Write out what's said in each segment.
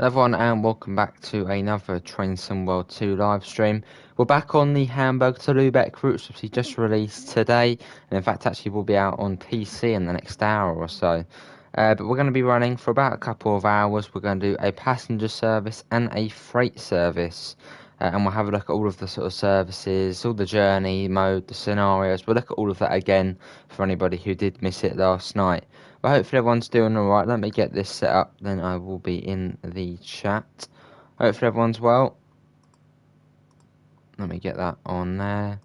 Hello everyone and welcome back to another Train Sim World 2 live stream. We're back on the Hamburg to Lübeck route, which we just released today, and in fact actually will be out on PC in the next hour or so. But we're going to be running for about a couple of hours. We're going to do a passenger service and a freight service. And we'll have a look at all of the sort of services, all the journey mode, the scenarios. We'll look at all of that again for anybody who did miss it last night. But hopefully everyone's doing alright. Let me get this set up, then I will be in the chat. Hopefully everyone's well. Let me get that on there.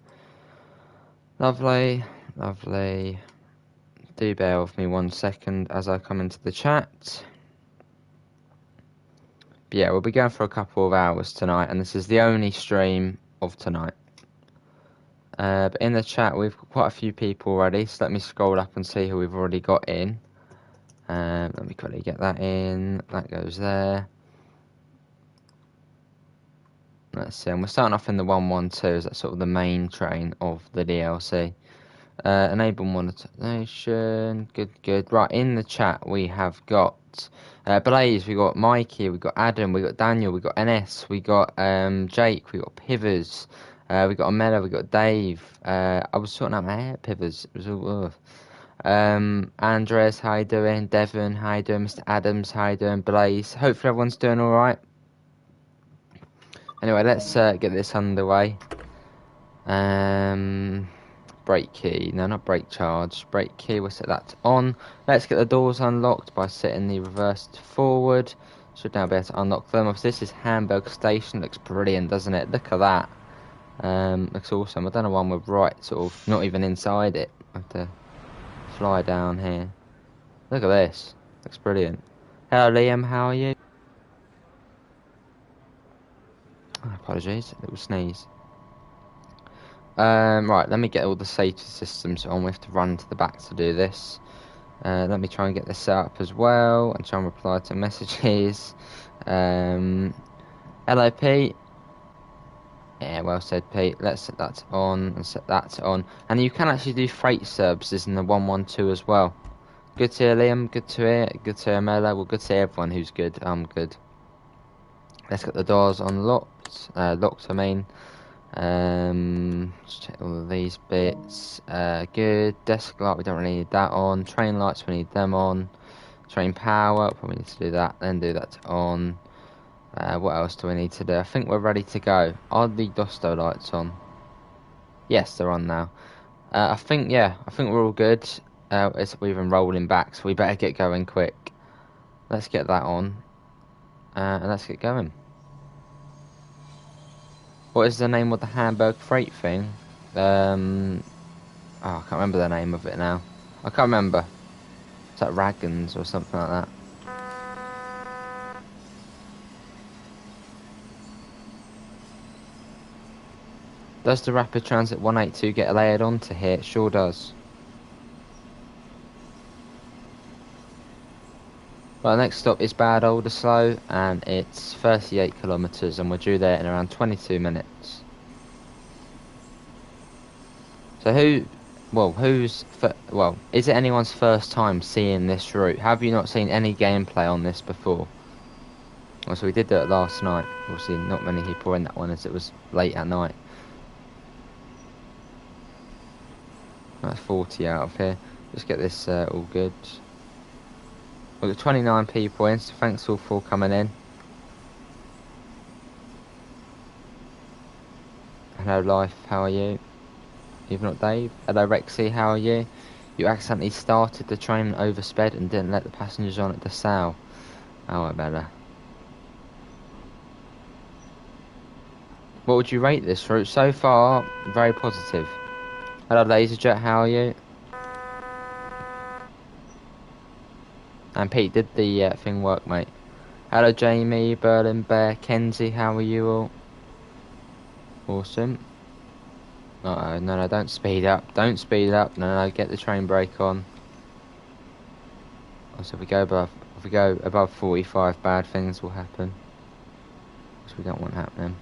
Lovely, lovely. Do bear with me 1 second as I come into the chat. But yeah, we'll be going for a couple of hours tonight, and this is the only stream of tonight. But in the chat, we've got quite a few people already, so let me scroll up and see who we've already got in. Let me quickly get that in. That goes there. Let's see, and we're starting off in the 112, that's sort of the main train of the DLC. Enable monetization, good. Right, in the chat we have got Blaze, we got Mikey, we got Adam, we got Daniel, we got NS, we got Jake, we got Pivers, we got Amela, we got Dave. I was sorting out my hair, Pivers. It was all Andres, how you doing? Devon, how you doing? Mr. Adams, how you doing? Blaze, hopefully everyone's doing all right. Anyway, let's get this underway. Brake key, no, not brake charge. Brake key, we'll set that on. Let's get the doors unlocked by setting the reverse to forward. Should now be able to unlock them. Obviously, this is Hamburg Station. Looks brilliant, doesn't it? Look at that. Looks awesome. I don't know why we're right, sort of, not even inside it. I have to fly down here. Look at this. Looks brilliant. Hello, Liam. How are you? Oh, apologies. A little sneeze. Right, let me get all the safety systems on. We have to run to the back to do this. Let me try and get this set up as well and try and reply to messages. Hello, Pete. Yeah, well said, Pete. Let's set that on and set that on. And you can actually do freight services in the 112 as well. Good to hear, Liam. Good to hear. Good to hear, Mela. Well, good to hear everyone who's good. I'm good. Let's get the doors unlocked. Locked, I mean. Let's check all of these bits. Good. Desk light, we don't really need that on. Train lights, we need them on. Train power, probably need to do that, then do that on. What else do we need to do? I think we're ready to go. Are the Dosto lights on? Yes, they're on now. I think we're all good. We're even rolling back, so we better get going quick. Let's get that on. And let's get going. What is the name of the Hamburg freight thing? Oh, I can't remember the name of it now. I can't remember. It's like Ragans or something like that. Does the Rapid Transit 182 get layered onto here? It sure does. Right, next stop is Bad Oldersloe, and it's 38 kilometres, and we're due there in around 22 minutes. So is it anyone's first time seeing this route? Have you not seen any gameplay on this before? Well, so we did do it last night. Obviously, not many people in that one as it was late at night. That's 40 out of here. Just get this all good. We've got 29 people in, so thanks all for coming in. Hello, Life, how are you? You've not Dave? Hello, Rexy, how are you? You accidentally started the train and oversped and didn't let the passengers on at the Sow. Oh, I better. What would you rate this route? So far, very positive. Hello, Laserjet, how are you? And Pete, did the thing work, mate? Hello, Jamie, Berlin Bear, Kenzie, how are you all? Awesome. No, don't speed up. Don't speed up. No, get the train brake on. Also, if we go above 45, bad things will happen. Which we don't want happening.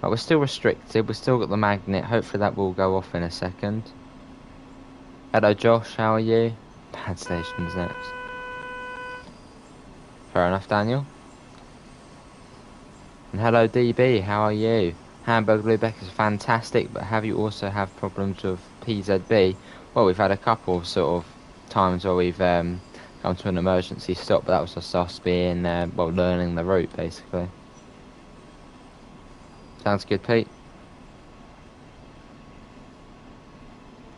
But we're still restricted. We've still got the magnet. Hopefully that will go off in a second. Hello, Josh, how are you? Bad stations next. Fair enough, Daniel. And hello, DB. How are you? Hamburg-Lübeck is fantastic, but have you also have problems with PZB? Well, we've had a couple of sort of times where we've come to an emergency stop, but that was just us being, well, learning the route, basically. Sounds good, Pete.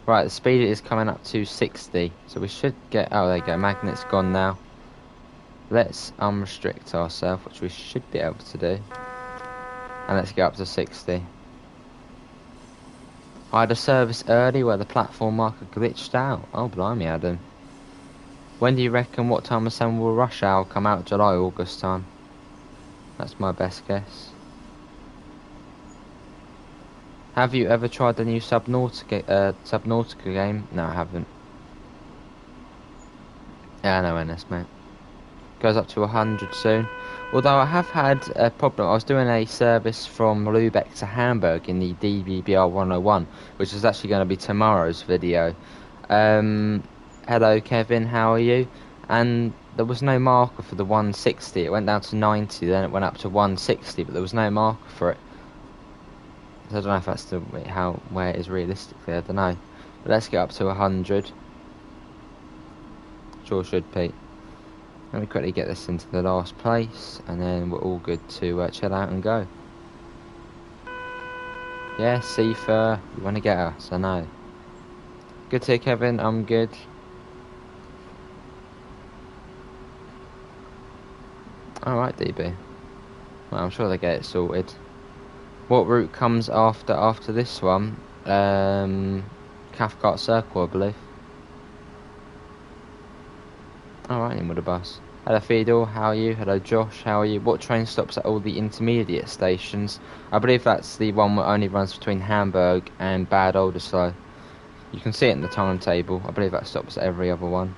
Right, the speed is coming up to 60, so we should get... Oh, there you go, magnet's gone now. Let's unrestrict ourselves, which we should be able to do. And let's get up to 60. I had a service early where the platform marker glitched out. Oh, blimey, Adam. When do you reckon what time Assemble will rush hour come out? July, August time? That's my best guess. Have you ever tried the new Subnautica game? No, I haven't. Yeah, I know NS, mate. Goes up to 100 soon. Although I have had a problem. I was doing a service from Lübeck to Hamburg in the DBBR 101, which is actually going to be tomorrow's video. Hello, Kevin. How are you? And there was no marker for the 160. It went down to 90, then it went up to 160, but there was no marker for it. So I don't know if that's where it is realistically. I don't know. But let's get up to 100. Sure should, Pete. Let me quickly get this into the last place, and then we're all good to chill out and go. Yeah, Seafer, you want to get us? I know. Good to hear, Kevin. I'm good. Alright, DB. Well, I'm sure they get it sorted. What route comes after this one? Cathcart Circle, I believe. Alright, in with the bus. Hello, Theodore, how are you? Hello, Josh, how are you? What train stops at all the intermediate stations? I believe that's the one that only runs between Hamburg and Bad Oldesloe. You can see it in the timetable. I believe that stops at every other one.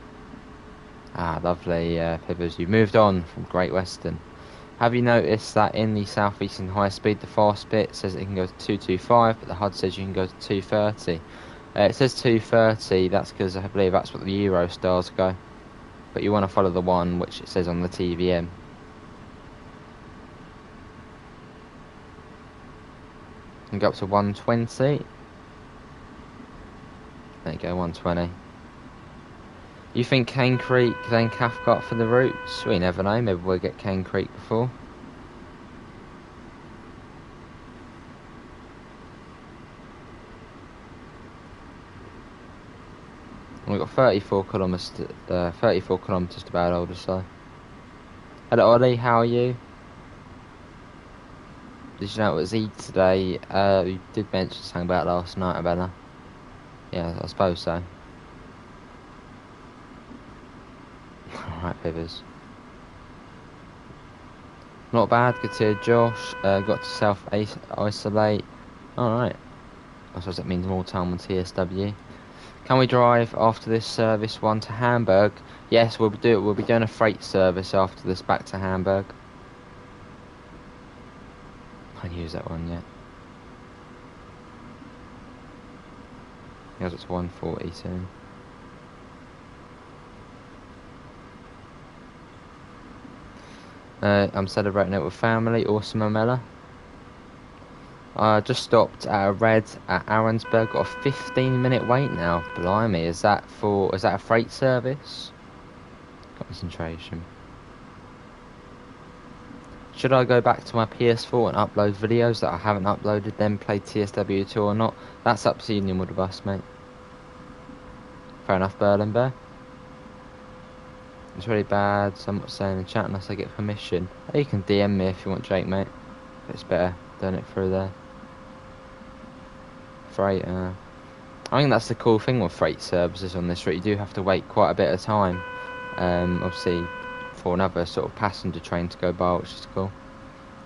Ah, lovely, Pibbers. You've moved on from Great Western. Have you noticed that in the southeastern high speed, the fast bit says it can go to 225, but the HUD says you can go to 230? It says 230, that's because I believe that's what the Eurostars go. But you want to follow the one which it says on the TVM. And go up to 120. There you go, 120. You think Cane Creek, then Cathcart for the routes? We never know, maybe we'll get Cane Creek before. We've got 34 kilometres to Bad Oldesloe. Hello Ollie, how are you? Did you know it was Eid today? You did mention something about last night, Abella. Yeah, I suppose so. Alright, Pivers. Not bad, good to hear Josh. Got to self-isolate. Alright. I suppose that means more time on TSW. Can we drive after this service one to Hamburg? Yes, we'll do it. We'll be doing a freight service after this back to Hamburg. I can't use that one yet. Yes, it's 140 soon. I'm celebrating it with family. Awesome, Amela. I just stopped at a red at Arensberg. Got a 15-minute wait now. Blimey, is that a freight service? Concentration. Should I go back to my PS4 and upload videos that I haven't uploaded, then play TSW2 or not? That's up to you with the bus, mate. Fair enough, Berlin Bear. It's really bad, so I'm not saying in chat unless I get permission. Hey, you can DM me if you want, Jake, mate. But it's better doing it through there. Freight, I think that's the cool thing with freight services on this route. You do have to wait quite a bit of time, obviously, for another sort of passenger train to go by, which is cool.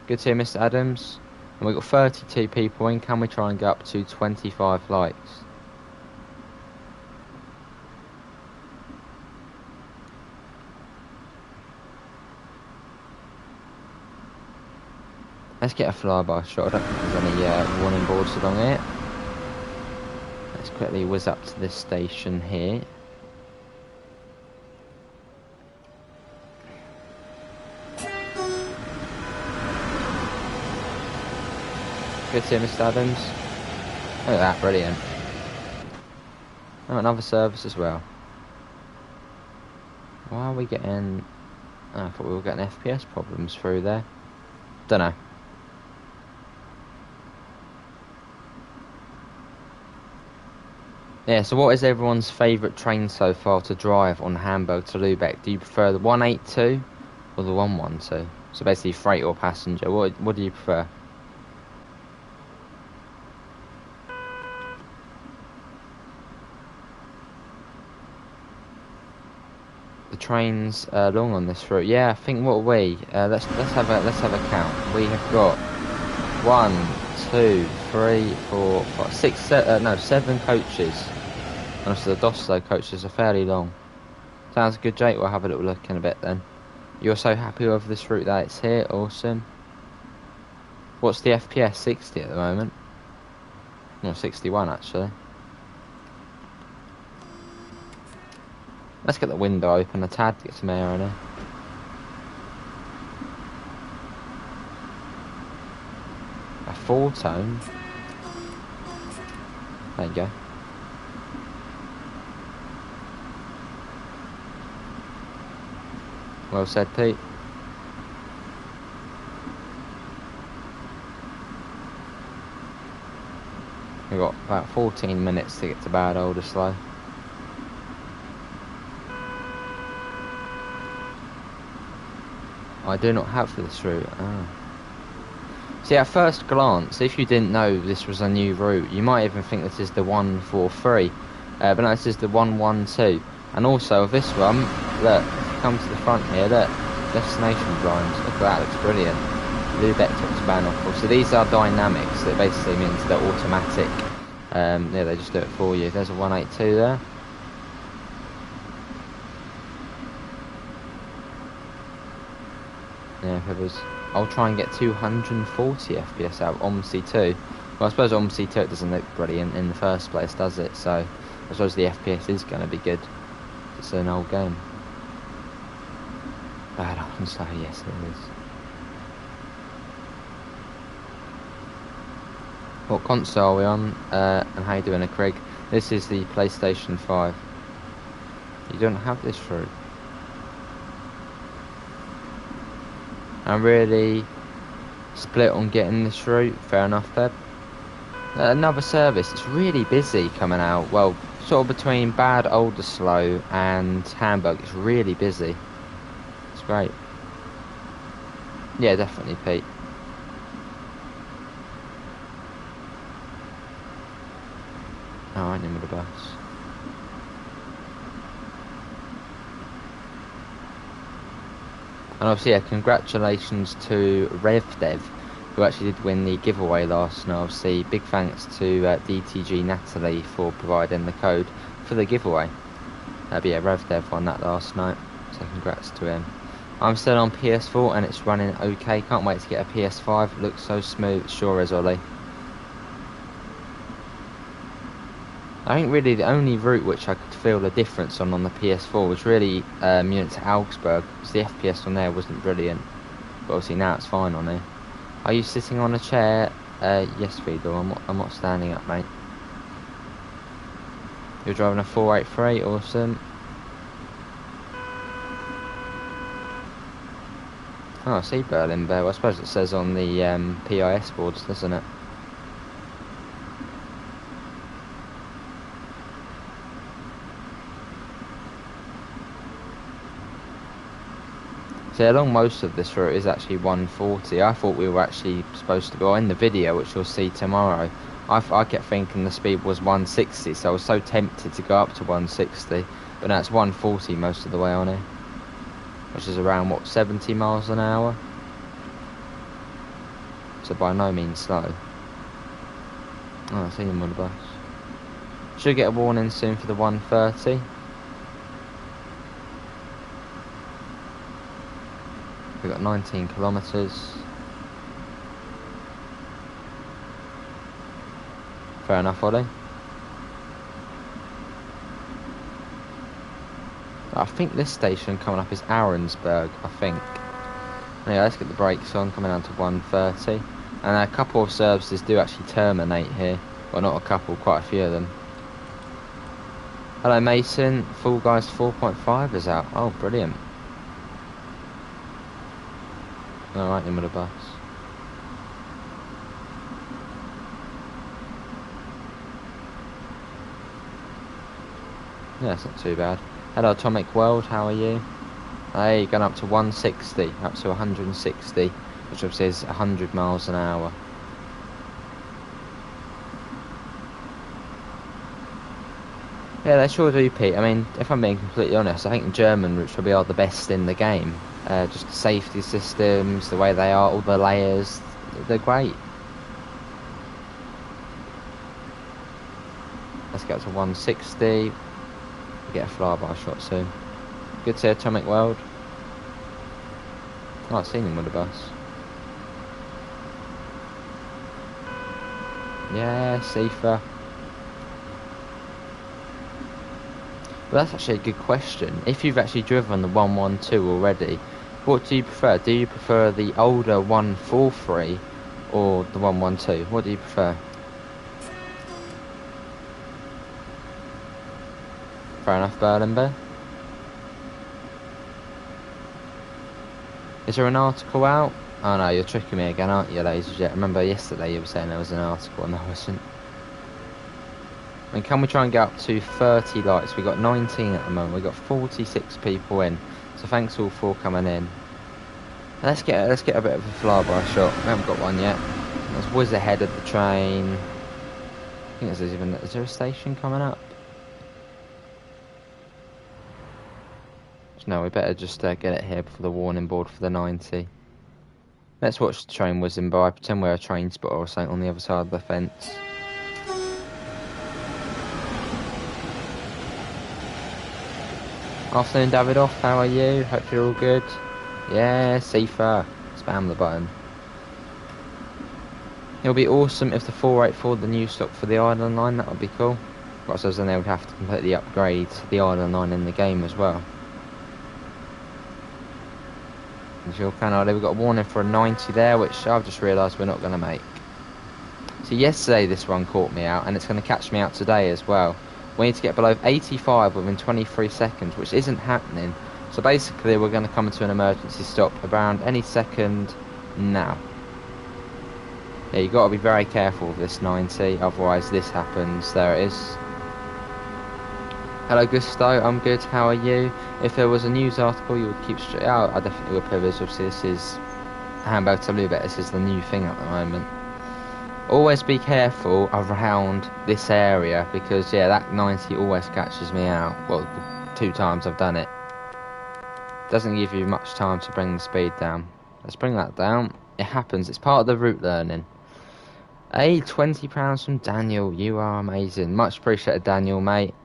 Good to hear, Mr. Adams. And we've got 32 people in. Can we try and get up to 25 likes? Let's get a flyby shot. I don't think there's any warning boards along here. Let's quickly whiz up to this station here. Good to see you, Mr. Adams. Look at that, brilliant. Oh, another service as well. Why are we getting... Oh, I thought we were getting FPS problems through there. Don't know. Yeah, so what is everyone's favourite train so far to drive on Hamburg to Lübeck? Do you prefer the 182 or the 112? So basically freight or passenger. What do you prefer? The train's long on this route. Yeah, I think what are we? Let's have a count. We have got 1, 2, 3, 4, 5, 6, 7 coaches. And also the Dostlo coaches are fairly long. Sounds good, Jake. We'll have a little look in a bit then. You're so happy with this route that it's here? Awesome. What's the FPS? 60 at the moment. No, 61 actually. Let's get the window open a tad to get some air in here. A 4-tone. There you go. Well said, Pete. We've got about 14 minutes to get to Bad Oldesloe. I do not have this route. Oh. See, at first glance, if you didn't know this was a new route, you might even think this is the 143. But no, this is the 112. And also, with this one, look, if you come to the front here, look, destination blinds. Look at that, looks brilliant. Lübeck to Bahnhof. So these are dynamics. That basically means they're automatic. Yeah, they just do it for you. There's a 182 there. Yeah, I'll try and get 240 FPS out of OMC 2. Well, I suppose OMC 2 it doesn't look brilliant in the first place, does it? So I suppose the FPS is going to be good. It's an old game. Bad Oldesloe, yes it is. What console are we on? And how you doing, Craig? This is the PlayStation 5. You don't have this route. I'm really split on getting this route. Fair enough, Peb. Another service. It's really busy coming out. Well, sort of between Bad Oldesloe and Hamburg. It's really busy. It's great. Yeah, definitely, Pete. Oh, I ain't in with the bus. And obviously, yeah, congratulations to RevDev, who actually did win the giveaway last night. Obviously, big thanks to DTG Natalie for providing the code for the giveaway. But yeah, RevDev won that last night, so congrats to him. I'm still on PS4 and it's running okay. Can't wait to get a PS5. It looks so smooth. Sure is, Ollie. I think really the only route which I could feel a difference on the PS4 was really Munich to Augsburg, because the FPS on there wasn't brilliant. But obviously now it's fine on there. Are you sitting on a chair? Yes, Fido. I'm not standing up, mate. You're driving a 483, awesome. Oh, I see Berlin Bear. Well, I suppose it says on the PIS boards, doesn't it? So along most of this route is actually 140. I thought we were actually supposed to go in the video, which you'll see tomorrow. I kept thinking the speed was 160, so I was so tempted to go up to 160. But now it's 140 most of the way on here, which is around, what, 70 miles an hour? So by no means slow. Oh, I see him on the bus. Should get a warning soon for the 130. We've got 19 kilometres. Fair enough, Ollie. I think this station coming up is Arensberg, I think. Anyway, let's get the brakes on, coming down to 130. And a couple of services do actually terminate here. Well, not a couple, quite a few of them. Hello Mason, Fall Guys 4.5 is out. Oh, brilliant. Alright, in with a bus. Yeah, it's not too bad. Hello Atomic World, how are you? Hey, going up to 160, up to 160, which obviously is 100 miles an hour. Yeah, they sure do, Pete. I mean, if I'm being completely honest, I think the German routes probably are the best in the game. Just the safety systems, the way they are, all the layers, they're great. Let's get up to 160. Get a flyby shot soon. Good to see Atomic World. Oh, I've seen him with a bus. Yeah, safer. Well, that's actually a good question. If you've actually driven the 112 already, what do you prefer? Do you prefer the older 143 or the 112? What do you prefer? Fair enough, Berlinber. Is there an article out? Oh no, you're tricking me again, aren't you, ladies and gentlemen? Remember yesterday you were saying there was an article and there wasn't. I mean, can we try and get up to 30 likes? We've got 19 at the moment. We've got 46 people in. So thanks all for coming in. Let's get a bit of a flyby shot. We haven't got one yet. Let's whiz ahead of the train. I think is there a station coming up? No, we better just get it here before the warning board for the 90. Let's watch the train whizzing by. Pretend we're a train spotter or something on the other side of the fence. Afternoon, Davidoff. How are you? Hope you're all good. Yeah, safer. Spam the button. It'll be awesome if the 484, the new stock for the Island Line, that would be cool. But I suppose then they would have to completely upgrade the Island Line in the game as well. We've got a warning for a 90 there, which I've just realised we're not going to make. So yesterday this one caught me out, and it's going to catch me out today as well. We need to get below 85 within 23 seconds, which isn't happening. So basically we're going to come into an emergency stop around any second now. Yeah, you've got to be very careful with this 90, otherwise this happens. There it is. Hello Gusto, I'm good, how are you? If there was a news article you would keep straight out, I definitely would privilege. Obviously this is Hamburg to Lübeck, this is the new thing at the moment. Always be careful around this area, because yeah, that 90 always catches me out. Well, the 2 times I've done it. Doesn't give you much time to bring the speed down. Let's bring that down. It happens, it's part of the route learning. Hey, £20 from Daniel, you are amazing. Much appreciated, Daniel, mate.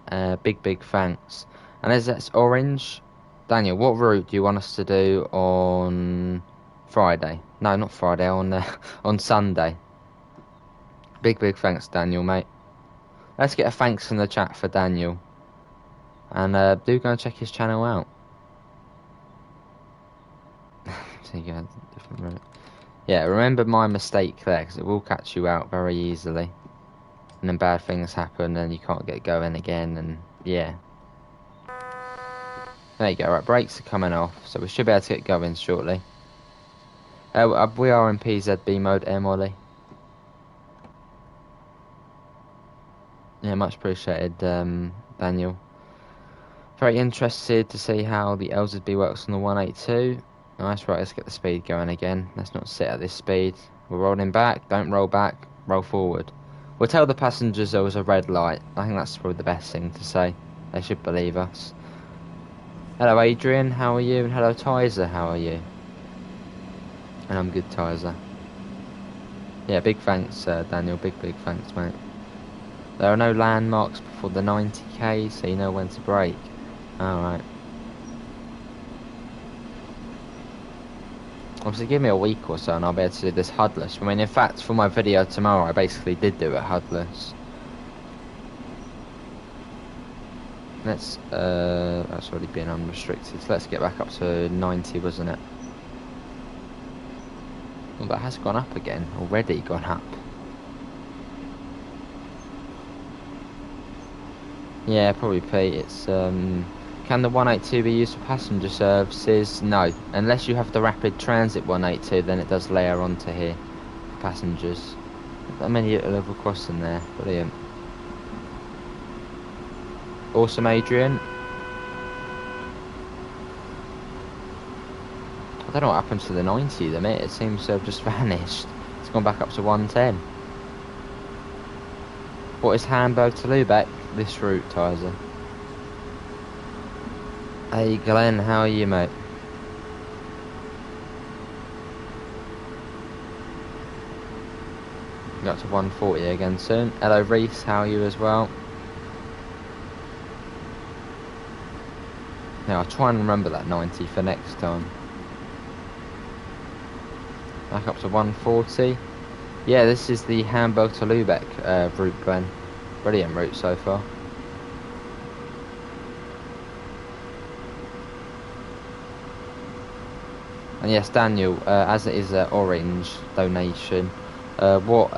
Big thanks. And as that's orange, Daniel, what route do you want us to do on Friday? No, not Friday, on Sunday. Big thanks, Daniel, mate. Let's get a thanks in the chat for Daniel. And do go and check his channel out. So you go, different route. Yeah, remember my mistake there, because it will catch you out very easily. And then bad things happen and you can't get going again, and yeah. There you go, right, brakes are coming off, so we should be able to get going shortly. We are in PZB mode, Molly. Yeah, much appreciated, Daniel. Very interested to see how the LZB works on the 182. Nice, right, let's get the speed going again. Let's not sit at this speed. We're rolling back, don't roll back, roll forward. We'll tell the passengers there was a red light. I think that's probably the best thing to say. They should believe us. Hello Adrian, how are you? And hello Tyser, how are you? And I'm good, Tyser. Yeah, big thanks, Daniel. Big thanks, mate. There are no landmarks before the 90k, so you know when to brake. Alright. Obviously, give me a week or so and I'll be able to do this HUDless. I mean, in fact, for my video tomorrow, I basically did do it HUDless. That's already been unrestricted. So let's get back up to 90, wasn't it? Well, that has gone up again. Already gone up. Yeah, probably Pete. It's can the 182 be used for passenger services? No, unless you have the rapid transit 182, then it does layer onto here for passengers. That many level crossing there. Brilliant. Awesome, Adrian. I don't know what happened to the 90, the mate. It seems to have just vanished. It's gone back up to 110. What is Hamburg to Lübeck? This route, Tyser. Hey Glenn, how are you, mate? Got to 140 again soon. Hello Reese, how are you as well? Now I'll try and remember that 90 for next time. Back up to 140. Yeah, this is the Hamburg to Lübeck route, Glenn. Brilliant route so far. And yes, Daniel, as it is an orange donation, what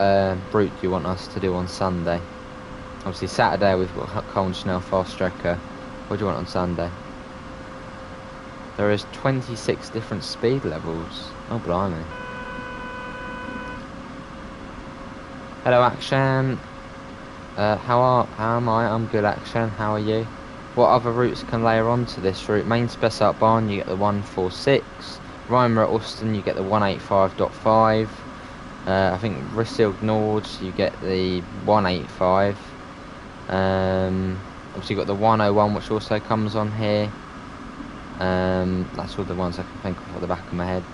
route do you want us to do on Sunday? Obviously Saturday we've got Colne Fast Tracker. What do you want on Sunday? There is 26 different speed levels. Oh blimey. Hello Akshan. How am I? I'm good, Akshan. How are you? What other routes can layer onto this route? Main Spessart Barn, you get the 146. Reimer at Austin, you get the 185.5. I think Rissilg Nord, you get the 185. Obviously, you've got the 101, which also comes on here. That's all the ones I can think of off the back of my head.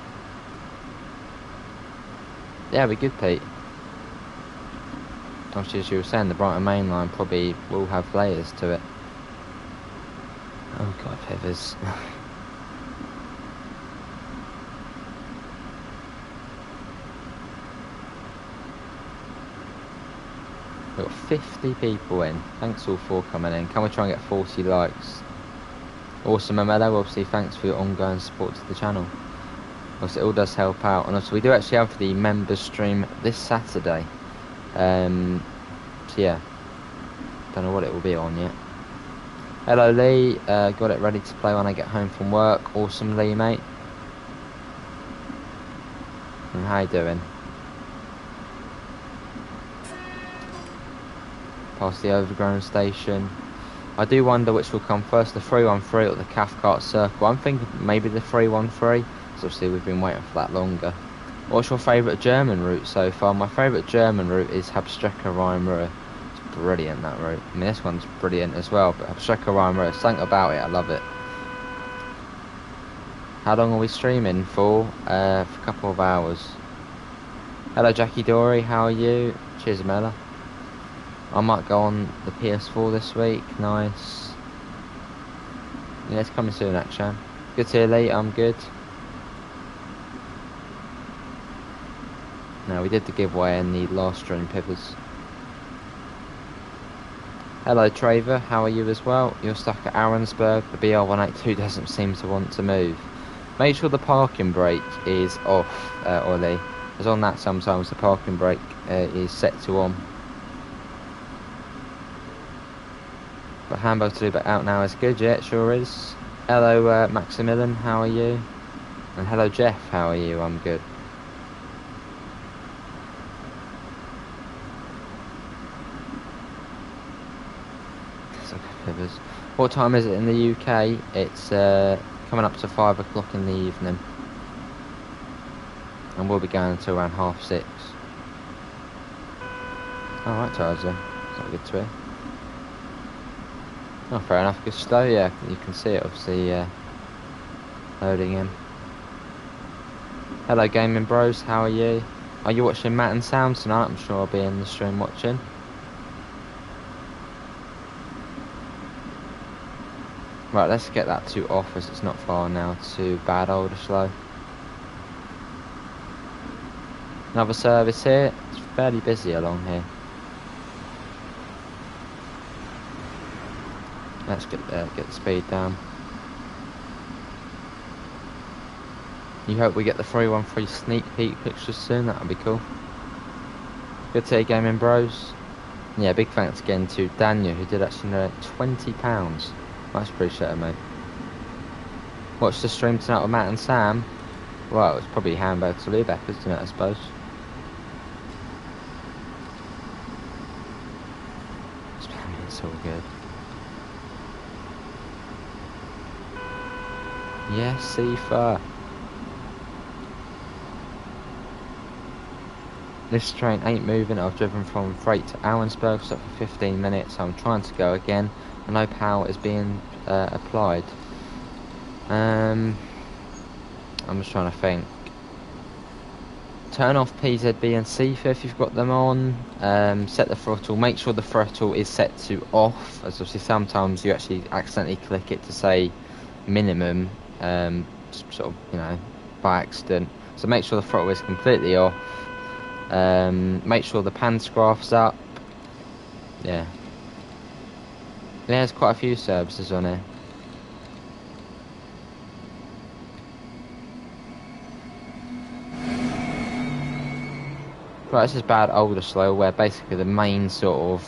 Yeah, we're good, Pete. Obviously, as you were saying, the Brighton main line probably will have layers to it. Oh god, Pivers. We've got 50 people in. Thanks all for coming in. Can we try and get 40 likes? Awesome, Amelo. Obviously, thanks for your ongoing support to the channel. Obviously, it all does help out. And also, we do actually have the members stream this Saturday. So yeah, don't know what it will be on yet. Hello Lee, got it ready to play when I get home from work. Awesome Lee, mate. And how you doing? Past the overgrown station. I do wonder which will come first, the 313 or the Cathcart Circle. I'm thinking maybe the 313, because obviously we've been waiting for that longer. What's your favourite German route so far? My favourite German route is Habstrecke Rhein-Ruhr. It's brilliant, that route. I mean, this one's brilliant as well, but Habstrecke Rhein-Ruhr, something about it, I love it. How long are we streaming for? For a couple of hours. Hello Jackie Dory, how are you? Cheers Mela. I might go on the PS4 this week, nice. Yeah, it's coming soon actually. Good to hear Lee, I'm good. No, we did the giveaway in the last stream, Pippers. Hello Traver, how are you as well? You're stuck at Arensburg. The BR182 doesn't seem to want to move. Make sure the parking brake is off, Ollie. Because on that sometimes the parking brake is set to on. But Hamburg to Lübeck out now is good, yeah, it sure is. Hello Maximilian, how are you? And hello Jeff, how are you? I'm good. What time is it in the UK? It's coming up to 5 o'clock in the evening. And we'll be going until around 6:30. Alright, Tarzan. Is that good to hear? Oh, fair enough. Good slow, yeah. You can see it obviously loading in. Hello, Gaming Bros. How are you? Are you watching Matt and Sound tonight? I'm sure I'll be in the stream watching. Right, let's get that to off as it's not far now to Bad Olderslow. Another service here. It's fairly busy along here. Let's get the speed down. You hope we get the 313 sneak peek pictures soon, that would be cool. Good to see you, Gaming Bros. Yeah, big thanks again to Daniel, who did actually donate £20. Much appreciated, mate. Watch the stream tonight with Matt and Sam. Well, it's probably Hamburg to Lübeck, isn't it, I suppose. It's all good. Yes, Sifa. This train ain't moving. I've driven from Freight to Auensberg, stuck for 15 minutes. I'm trying to go again. I know power is being applied. I'm just trying to think. Turn off PZB and CFA if you've got them on. Set the throttle. Make sure the throttle is set to off, as obviously sometimes you actually accidentally click it to say minimum, sort of, you know, by accident. So make sure the throttle is completely off. Make sure the pantograph up. Yeah. There's quite a few services on here. Right, this is bad older slow, where basically the main sort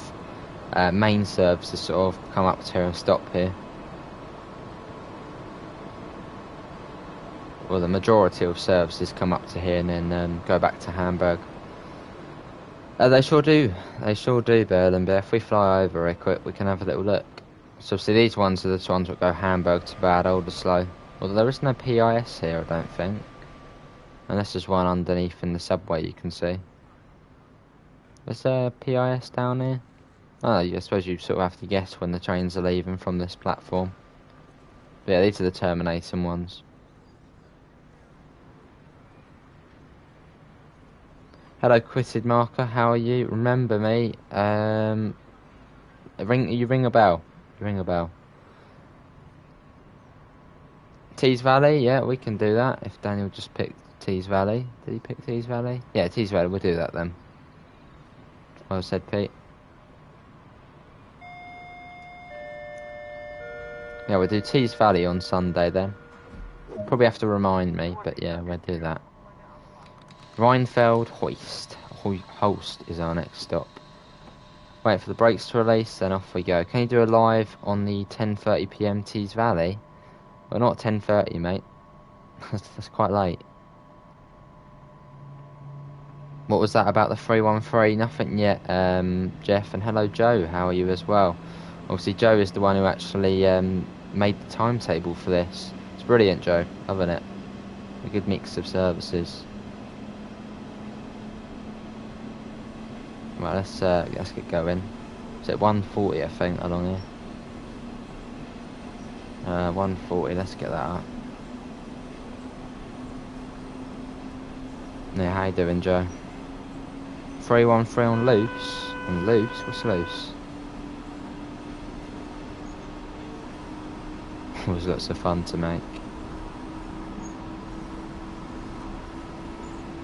of main services sort of come up to here and stop here. Well, the majority of services come up to here and then go back to Hamburg. They sure do, Berlin. But if we fly over it quick, we can have a little look. So see, these ones are the ones that go Hamburg to bad older slow. Although there is no PIS here, I don't think. Unless there's one underneath in the subway you can see. Is there a PIS down here? Oh, I suppose you sort of have to guess when the trains are leaving from this platform. But yeah, these are the terminating ones. Hello, Quitted Marker. How are you? Remember me? You ring a bell. You ring a bell. Tees Valley. Yeah, we can do that. If Daniel just picked Tees Valley, did he pick Tees Valley? Yeah, Tees Valley. We'll do that then. Well said, Pete. Yeah, we'll do Tees Valley on Sunday then. Probably have to remind me, but yeah, we'll do that. Rheinfeld Holst is our next stop. Wait for the brakes to release, then off we go. Can you do a live on the 10:30 PM Tees Valley? Well, not 10:30, mate. That's quite late. What was that about the 313? Nothing yet, Jeff. And hello, Joe. How are you as well? Obviously, Joe is the one who actually made the timetable for this. It's brilliant, Joe. Loving it. A good mix of services. Right, let's get going. Is it 140, I think, along here? 140, let's get that up. Yeah, how you doing, Joe? 313 on loose? On loose? What's loose? Always lots of fun to make.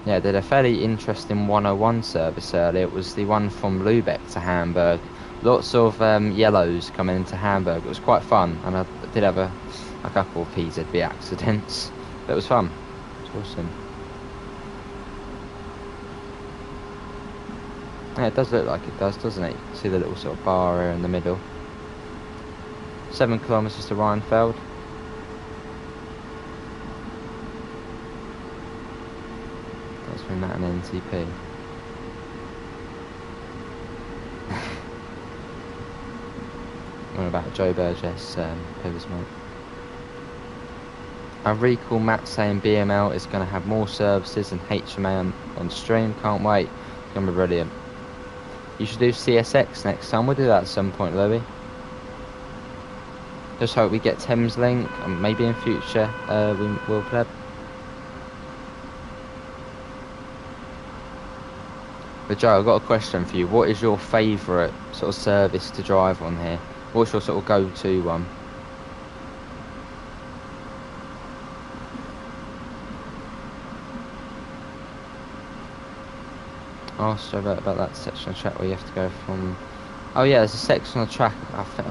Yeah, I did a fairly interesting 101 service earlier. It was the one from Lübeck to Hamburg. Lots of yellows coming into Hamburg. It was quite fun, and I did have a couple of PZB accidents, but it was fun. It was awesome. Yeah, it does look like it does, doesn't it? You can see the little sort of bar here in the middle. 7 kilometres to Rheinfeld. That's between that and NTP. What about Joe Burgess, Pivers, mate? I recall Matt saying BML is going to have more services and HMA on stream. Can't wait. It's going to be brilliant. You should do CSX next time. We'll do that at some point, Louis. Just hope we get Thames Link, and maybe in future we'll play. But Joe, I've got a question for you. What is your favourite sort of service to drive on here? What's your sort of go-to one? Asked about that section of track where you have to go from. Oh yeah, there's a section on the track.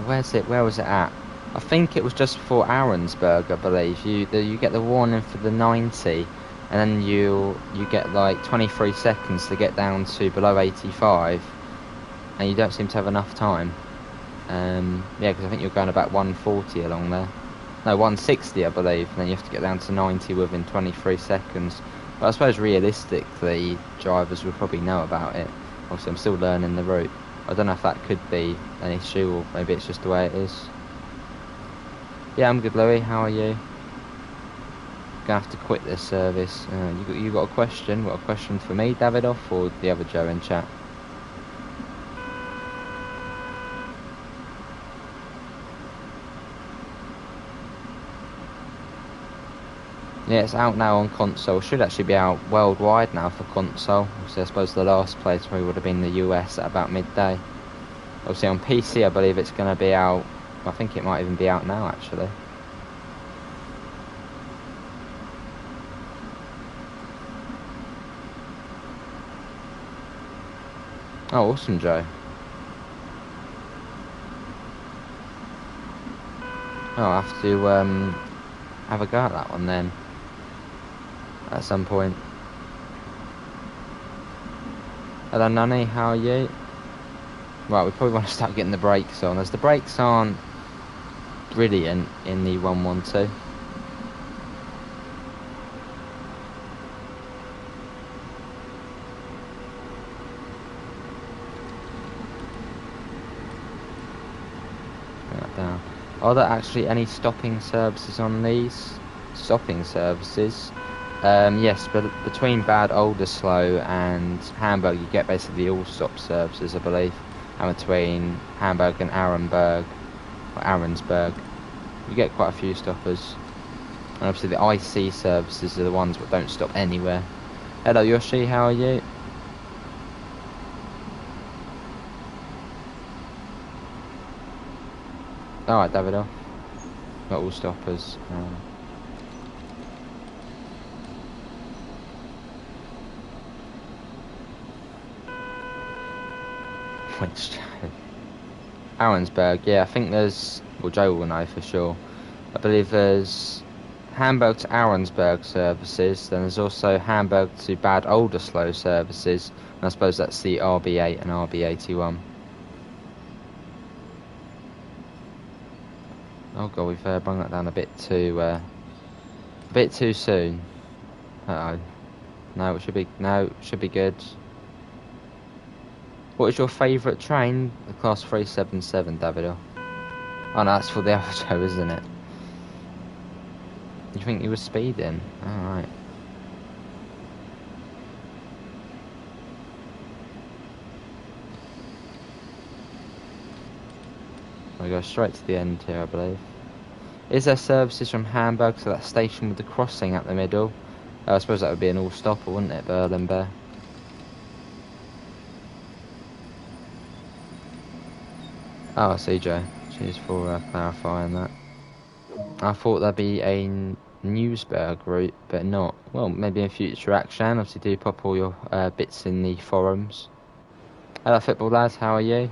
Where's it? Where was it at? I think it was just before Arensburg, I believe. You get the warning for the 90, and then you get like 23 seconds to get down to below 85, and you don't seem to have enough time. Yeah, because I think you're going about 140 along there. No, 160, I believe, and then you have to get down to 90 within 23 seconds. But I suppose realistically, drivers would probably know about it. Obviously, I'm still learning the route. I don't know if that could be an issue, or maybe it's just the way it is. Yeah, I'm good, Louis. How are you? Gonna have to quit this service. You got a question? Got a question for me, Davidoff, or the other Joe in chat? Yeah, it's out now on console. Should actually be out worldwide now for console. Obviously, I suppose the last place probably would have been the US at about midday. Obviously, on PC, I believe it's going to be out. I think it might even be out now, actually. Oh, awesome, Joe. Oh, I'll have to have a go at that one then. At some point. Hello, Nunny, how are you? Right, we probably want to start getting the brakes on, as the brakes aren't brilliant in the 112. Bring that down. Are there actually any stopping services on these? Stopping services? Yes, but between Bad Oldersloe and Hamburg, you get basically all stop services, I believe. And between Hamburg and Arensburg, you get quite a few stoppers. And obviously the IC services are the ones that don't stop anywhere. Hello Yoshi, how are you? Alright, Davido. Not all stoppers. Which Joe? Arensburg, yeah, I think there's... Well, Joe will know for sure. I believe there's Hamburg to Arensburg services, then there's also Hamburg to Bad Oldersloe services, and I suppose that's the RB8 and RB81. Oh god, we've brought that down a bit too soon. Uh-oh. No, it should be good. What is your favourite train? The Class 377, Davido. Oh no, that's for the other Joe, isn't it? You think he was speeding? Alright. We go straight to the end here, I believe. Is there services from Hamburg to that station with the crossing at the middle? I suppose that would be an all-stopper, wouldn't it, Berlin-Bear? Oh, I see, Joe. Cheers for clarifying that. I thought there'd be a Newsberg route, but not. Well, maybe in future action. Obviously, do pop all your bits in the forums. Hello, football lads. How are you?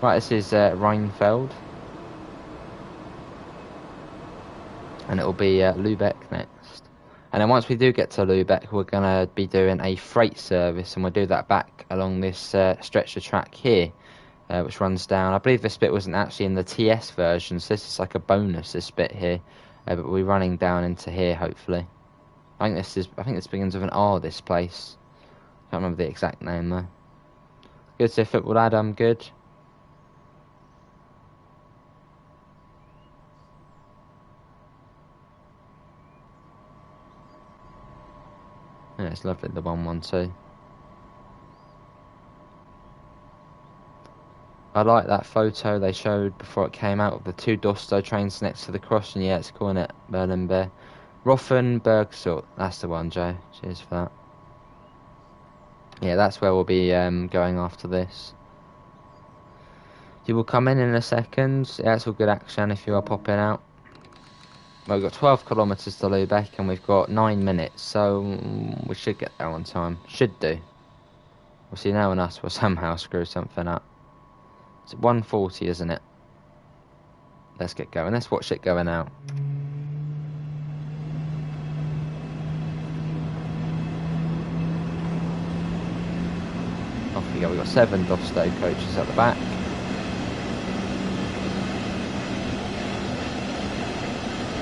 Right, this is Rheinfeld. And it'll be Lübeck next. And then once we do get to Lübeck, we're going to be doing a freight service, and we'll do that back along this stretch of track here. Which runs down. I believe this bit wasn't actually in the TS version, so this is like a bonus, this bit here. But we'll be running down into here, hopefully. I think this begins with an R, this place. Can't remember the exact name though. Good to see football lad, I'm good. Yeah, it's lovely, the 112. I like that photo they showed before it came out of the two Dosto trains next to the cross, and yeah, it's cool, innit? Berlin Bear. Rothenburg, that's the one, Joe. Cheers for that. Yeah, that's where we'll be going after this. You will come in a second. Yeah, it's all good action if you are popping out. Well, we've got 12 kilometres to Lübeck, and we've got 9 minutes, so we should get there on time. Should do. We'll see, now and us will somehow screw something up. It's 140, isn't it? Let's get going. Let's watch it going out. Off we go. We've got 7 Dosto coaches at the back.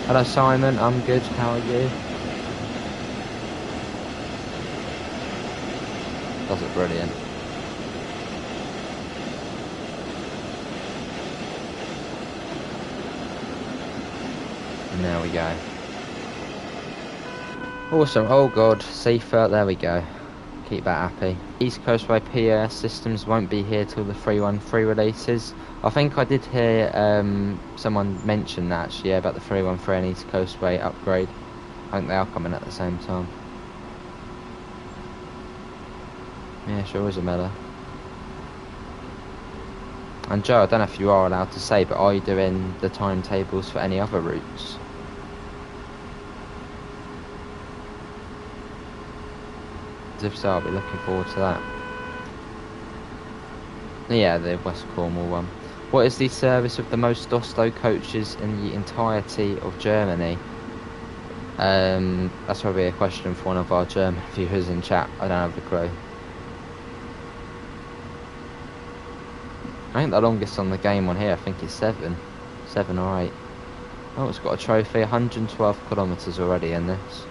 Hello Simon, I'm good. How are you? Does it brilliant. And there we go. Awesome. Oh god, safer. There we go. Keep that happy. East Coastway POS systems won't be here till the 313 releases. I think I did hear someone mention that actually, yeah, about the 313 and East Coastway upgrade. I think they are coming at the same time. Yeah, sure is a Miller. And Joe, I don't know if you are allowed to say, but are you doing the timetables for any other routes? If so, I'll be looking forward to that. Yeah, the West Cornwall one. What is the service with the most Dosto coaches in the entirety of Germany? That's probably a question for one of our German viewers in chat. I don't have the clue. I think the longest on the game on here, I think it's 7 or 8. Oh, it's got a trophy, 112 kilometres already in this.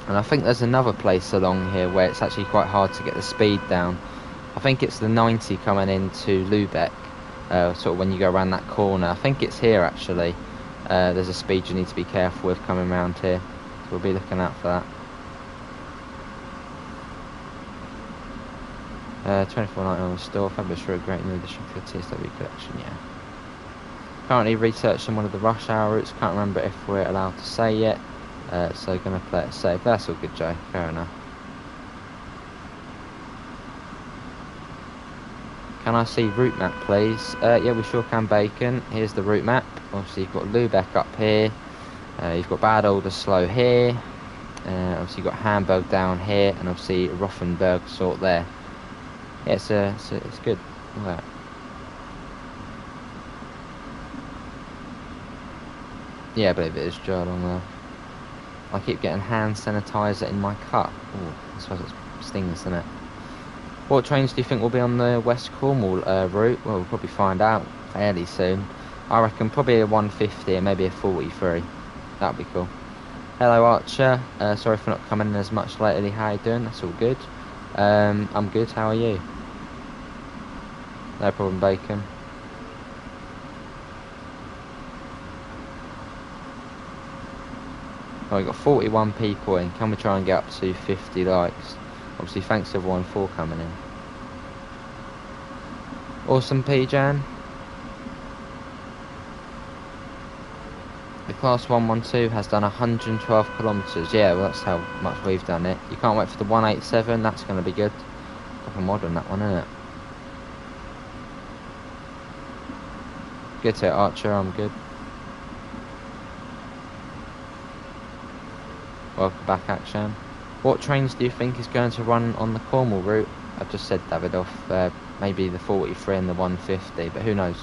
And I think there's another place along here where it's actually quite hard to get the speed down. I think it's the 90 coming into Lübeck, sort of when you go around that corner. I think it's here actually. There's a speed you need to be careful with coming around here. So we'll be looking out for that. 24.99 on the store. Fabulous for a great new addition for the TSW collection, yeah. Currently researching one of the rush hour routes. Can't remember if we're allowed to say yet. So gonna play it safe. That's all good, Joe. Fair enough. Can I see route map, please? Yeah, we sure can, Bacon. Here's the route map. Obviously, you've got Lübeck up here. You've got Bad Oldersloe here. Obviously, you've got Hamburg down here, and obviously Rothenburg sort there. Yeah, it's good. Look at that. Yeah, I believe it is Joe along there. I keep getting hand sanitizer in my cup. Ooh, I suppose it stings, doesn't it? What trains do you think will be on the West Cornwall route? Well, we'll probably find out fairly soon. I reckon probably a 150 and maybe a 43. That'd be cool. Hello Archer. Sorry for not coming in as much lately. How you doing? That's all good. I'm good. How are you? No problem, Bacon. Oh, we've got 41 people in. Can we try and get up to 50 likes? Obviously, thanks everyone for coming in. Awesome, P-Jan. The Class 112 has done 112 kilometres. Yeah, well, that's how much we've done it. You can't wait for the 187. That's going to be good. Proper modern, that one, isn't it? Good to it, Archer. I'm good. Welcome back, Action. What trains do you think is going to run on the Cornwall route? I've just said Davidoff, maybe the 43 and the 150, but who knows?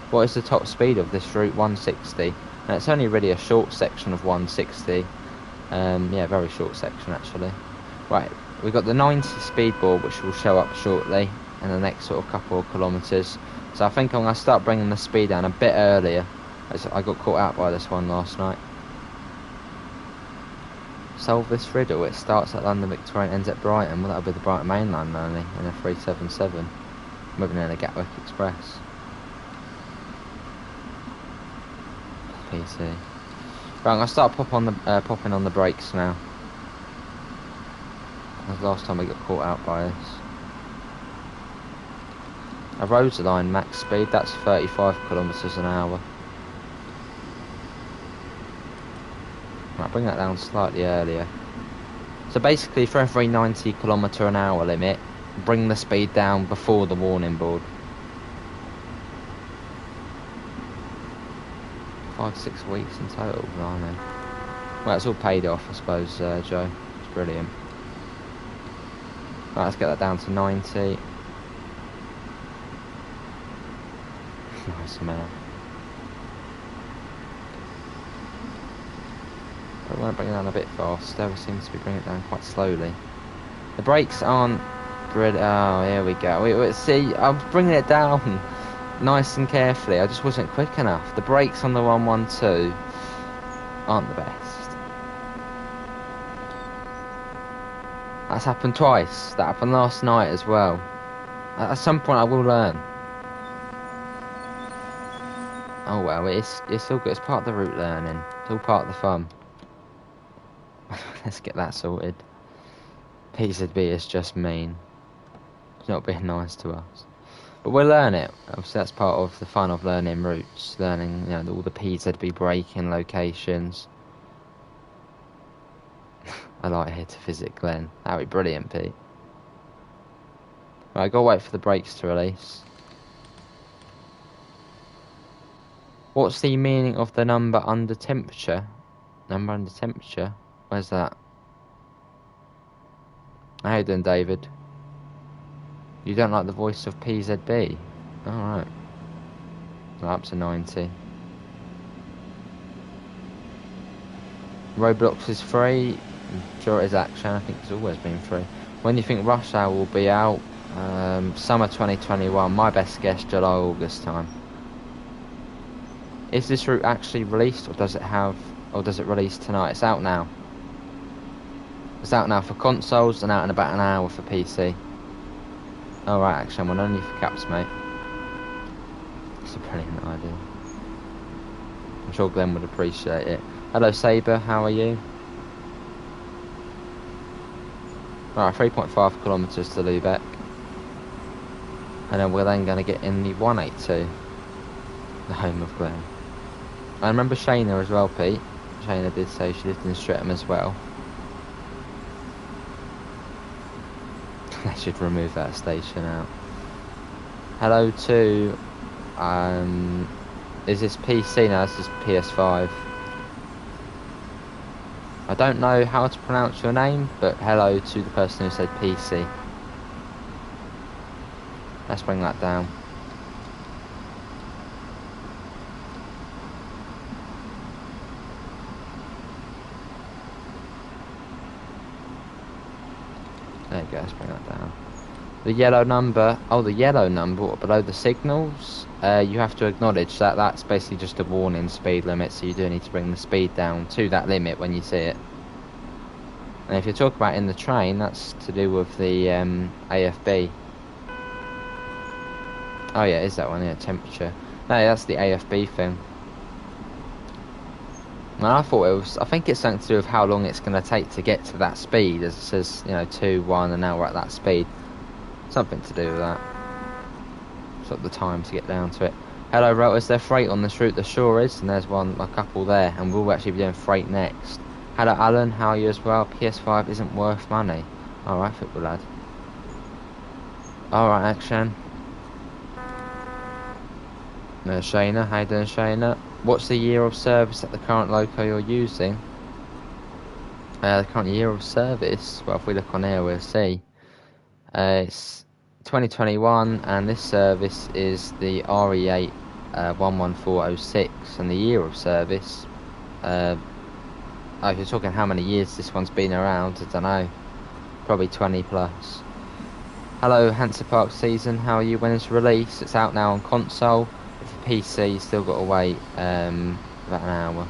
What is the top speed of this route? 160. And it's only really a short section of 160. Yeah, very short section actually. Right, we've got the 90 speed board, which will show up shortly in the next sort of couple of kilometres. So I think I'm going to start bringing the speed down a bit earlier, as I got caught out by this one last night. Solve this riddle. It starts at London Victoria and ends at Brighton. Well, that'll be the Brighton main line only in a 377. Moving in a Gatwick Express. PC. Right, I'm gonna start popping on the brakes now. As last time we got caught out by this. A Rosaline max speed. That's 35 kilometres an hour. Right, bring that down slightly earlier. So basically, for every 90 kilometre an hour limit, bring the speed down before the warning board. 5-6 weeks in total, blimey. Well, it's all paid off, I suppose, Joe. It's brilliant. Right, let's get that down to 90. Nice amount. But we won't bring it down a bit faster. We seem to be bringing it down quite slowly. The brakes aren't oh, here we go. See, I was bringing it down nice and carefully. I just wasn't quick enough. The brakes on the 112 aren't the best. That's happened twice. That happened last night as well. At some point I will learn. Oh well, it's all good. It's part of the route learning. It's all part of the fun. Let's get that sorted. PZB is just mean. It's not being nice to us. But we'll learn it. Obviously that's part of the fun of learning routes. Learning, you know, all the PZB braking locations. I like here to visit Glen. That'd be brilliant, Pete. Right, I gotta wait for the brakes to release. What's the meaning of the number under temperature? Number under temperature? Where's that? How you doing, David? You don't like the voice of PZB? Alright. Up to 90. Roblox is free. I'm sure it is Action. I think it's always been free. When do you think Rush Hour will be out? Summer 2021. My best guess, July, August time. Is this route actually released, or does it release tonight? It's out now. It's out now for consoles and out in about an hour for PC. Alright, Action One, only for caps, mate. It's a brilliant idea. I'm sure Glenn would appreciate it. Hello Sabre, how are you? Alright, 3.5 kilometres to Lübeck. And then we're then going to get in the 182. The home of Glenn. I remember Shayna as well, Pete. Shayna did say she lived in Streatham as well. They should remove that station out. Hello to... is this PC? No, this is PS5. I don't know how to pronounce your name, but hello to the person who said PC. Let's bring that down. There you go, let's bring that down. The yellow number, the yellow number below the signals, you have to acknowledge that that's basically just a warning speed limit, so you do need to bring the speed down to that limit when you see it. And if you're talking about in the train, that's to do with the AFB. Oh yeah, is that one? Yeah, temperature. No, that's the AFB thing. And I thought it was, I think it's something to do with how long it's going to take to get to that speed, as it says, you know, 2, 1, and now we're at that speed. Something to do with that. Sort of the time to get down to it. Hello, Ro, is there freight on this route? There sure is, and there's a couple there, and we'll actually be doing freight next. Hello, Alan, how are you as well? PS5 isn't worth money. Alright, football lad. Alright, Action. There's Shayna, how you doing, Shayna? What's the year of service at the current loco you're using? The current year of service, well, if we look on here, we'll see. It's 2021, and this service is the RE8 11406, and the year of service, if you're talking how many years this one's been around, I don't know, probably 20 plus. Hello, Hampton Park Season, how are you? When it's released? It's out now on console. For PC, you still got to wait about an hour.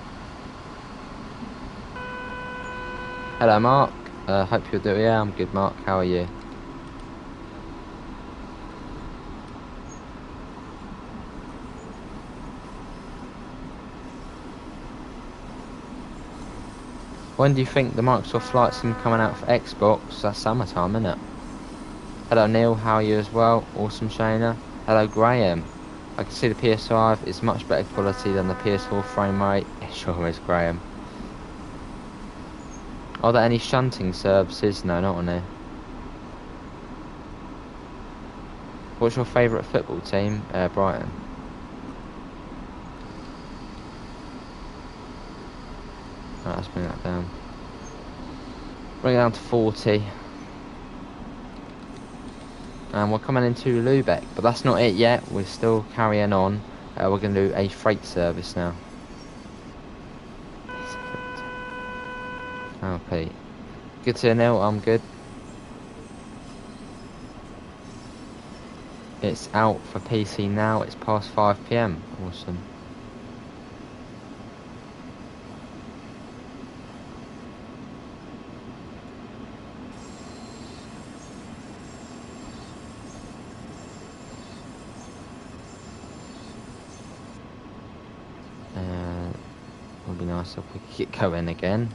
Hello, Mark. Hope you're doing. Yeah, I'm good, Mark. How are you? When do you think the Microsoft Flight Sim coming out for Xbox? That's summertime, isn't it? Hello, Neil. How are you as well? Awesome, Shayna. Hello, Graham. I can see the PS5 is much better quality than the PS4 frame rate. It sure is, Graham. Are there any shunting services? No, not on here. What's your favourite football team? Brighton. Right, let's bring that down. Bring it down to 40. and we're coming into Lübeck, but that's not it yet. We're still carrying on. We're going to do a freight service now. Oh, Pete. Good to know. I'm good. It's out for PC now. It's past 5 PM. Awesome. Would be nice if we could get going again.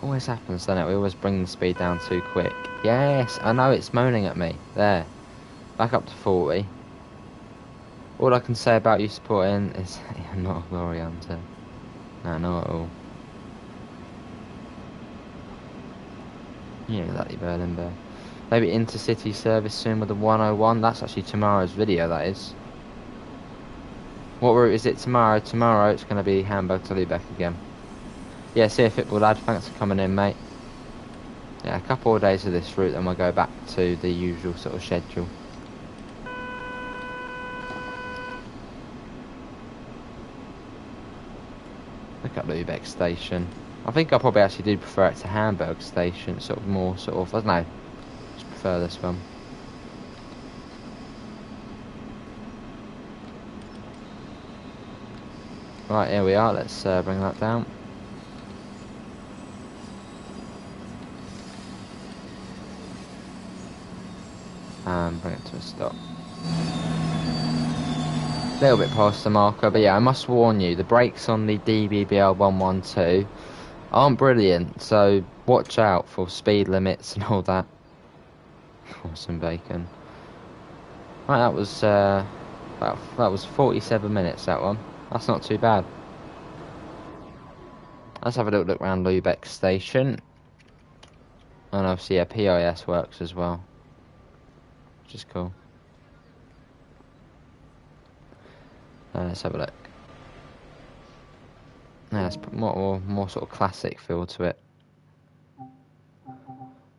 Always happens, doesn't it? We always bring the speed down too quick. Yes, I know it's moaning at me. There. Back up to 40. All I can say about you supporting is you're not a glory hunter. No, not at all. Yeah, exactly, Berlin. Maybe intercity service soon with the 101. That's actually tomorrow's video, that is. What route is it tomorrow? Tomorrow it's going to be Hamburg to Lübeck again. Yeah, see if it will, lad. Thanks for coming in, mate. Yeah, a couple of days of this route, then we'll go back to the usual sort of schedule. Look at Lübeck station. I think I probably actually do prefer it to Hamburg station. It's sort of more sort of, I don't know. Just prefer this one. Right, here we are. Let's bring that down. And bring it to a stop. A little bit past the marker, but yeah, I must warn you, the brakes on the DBBL 112 aren't brilliant, so watch out for speed limits and all that. Awesome bacon. Right, that was 47 minutes, that one. That's not too bad. Let's have a little look around Lübeck station. And obviously, yeah, PIS works as well, which is cool. Let's have a look. Yeah, let's put more sort of classic feel to it.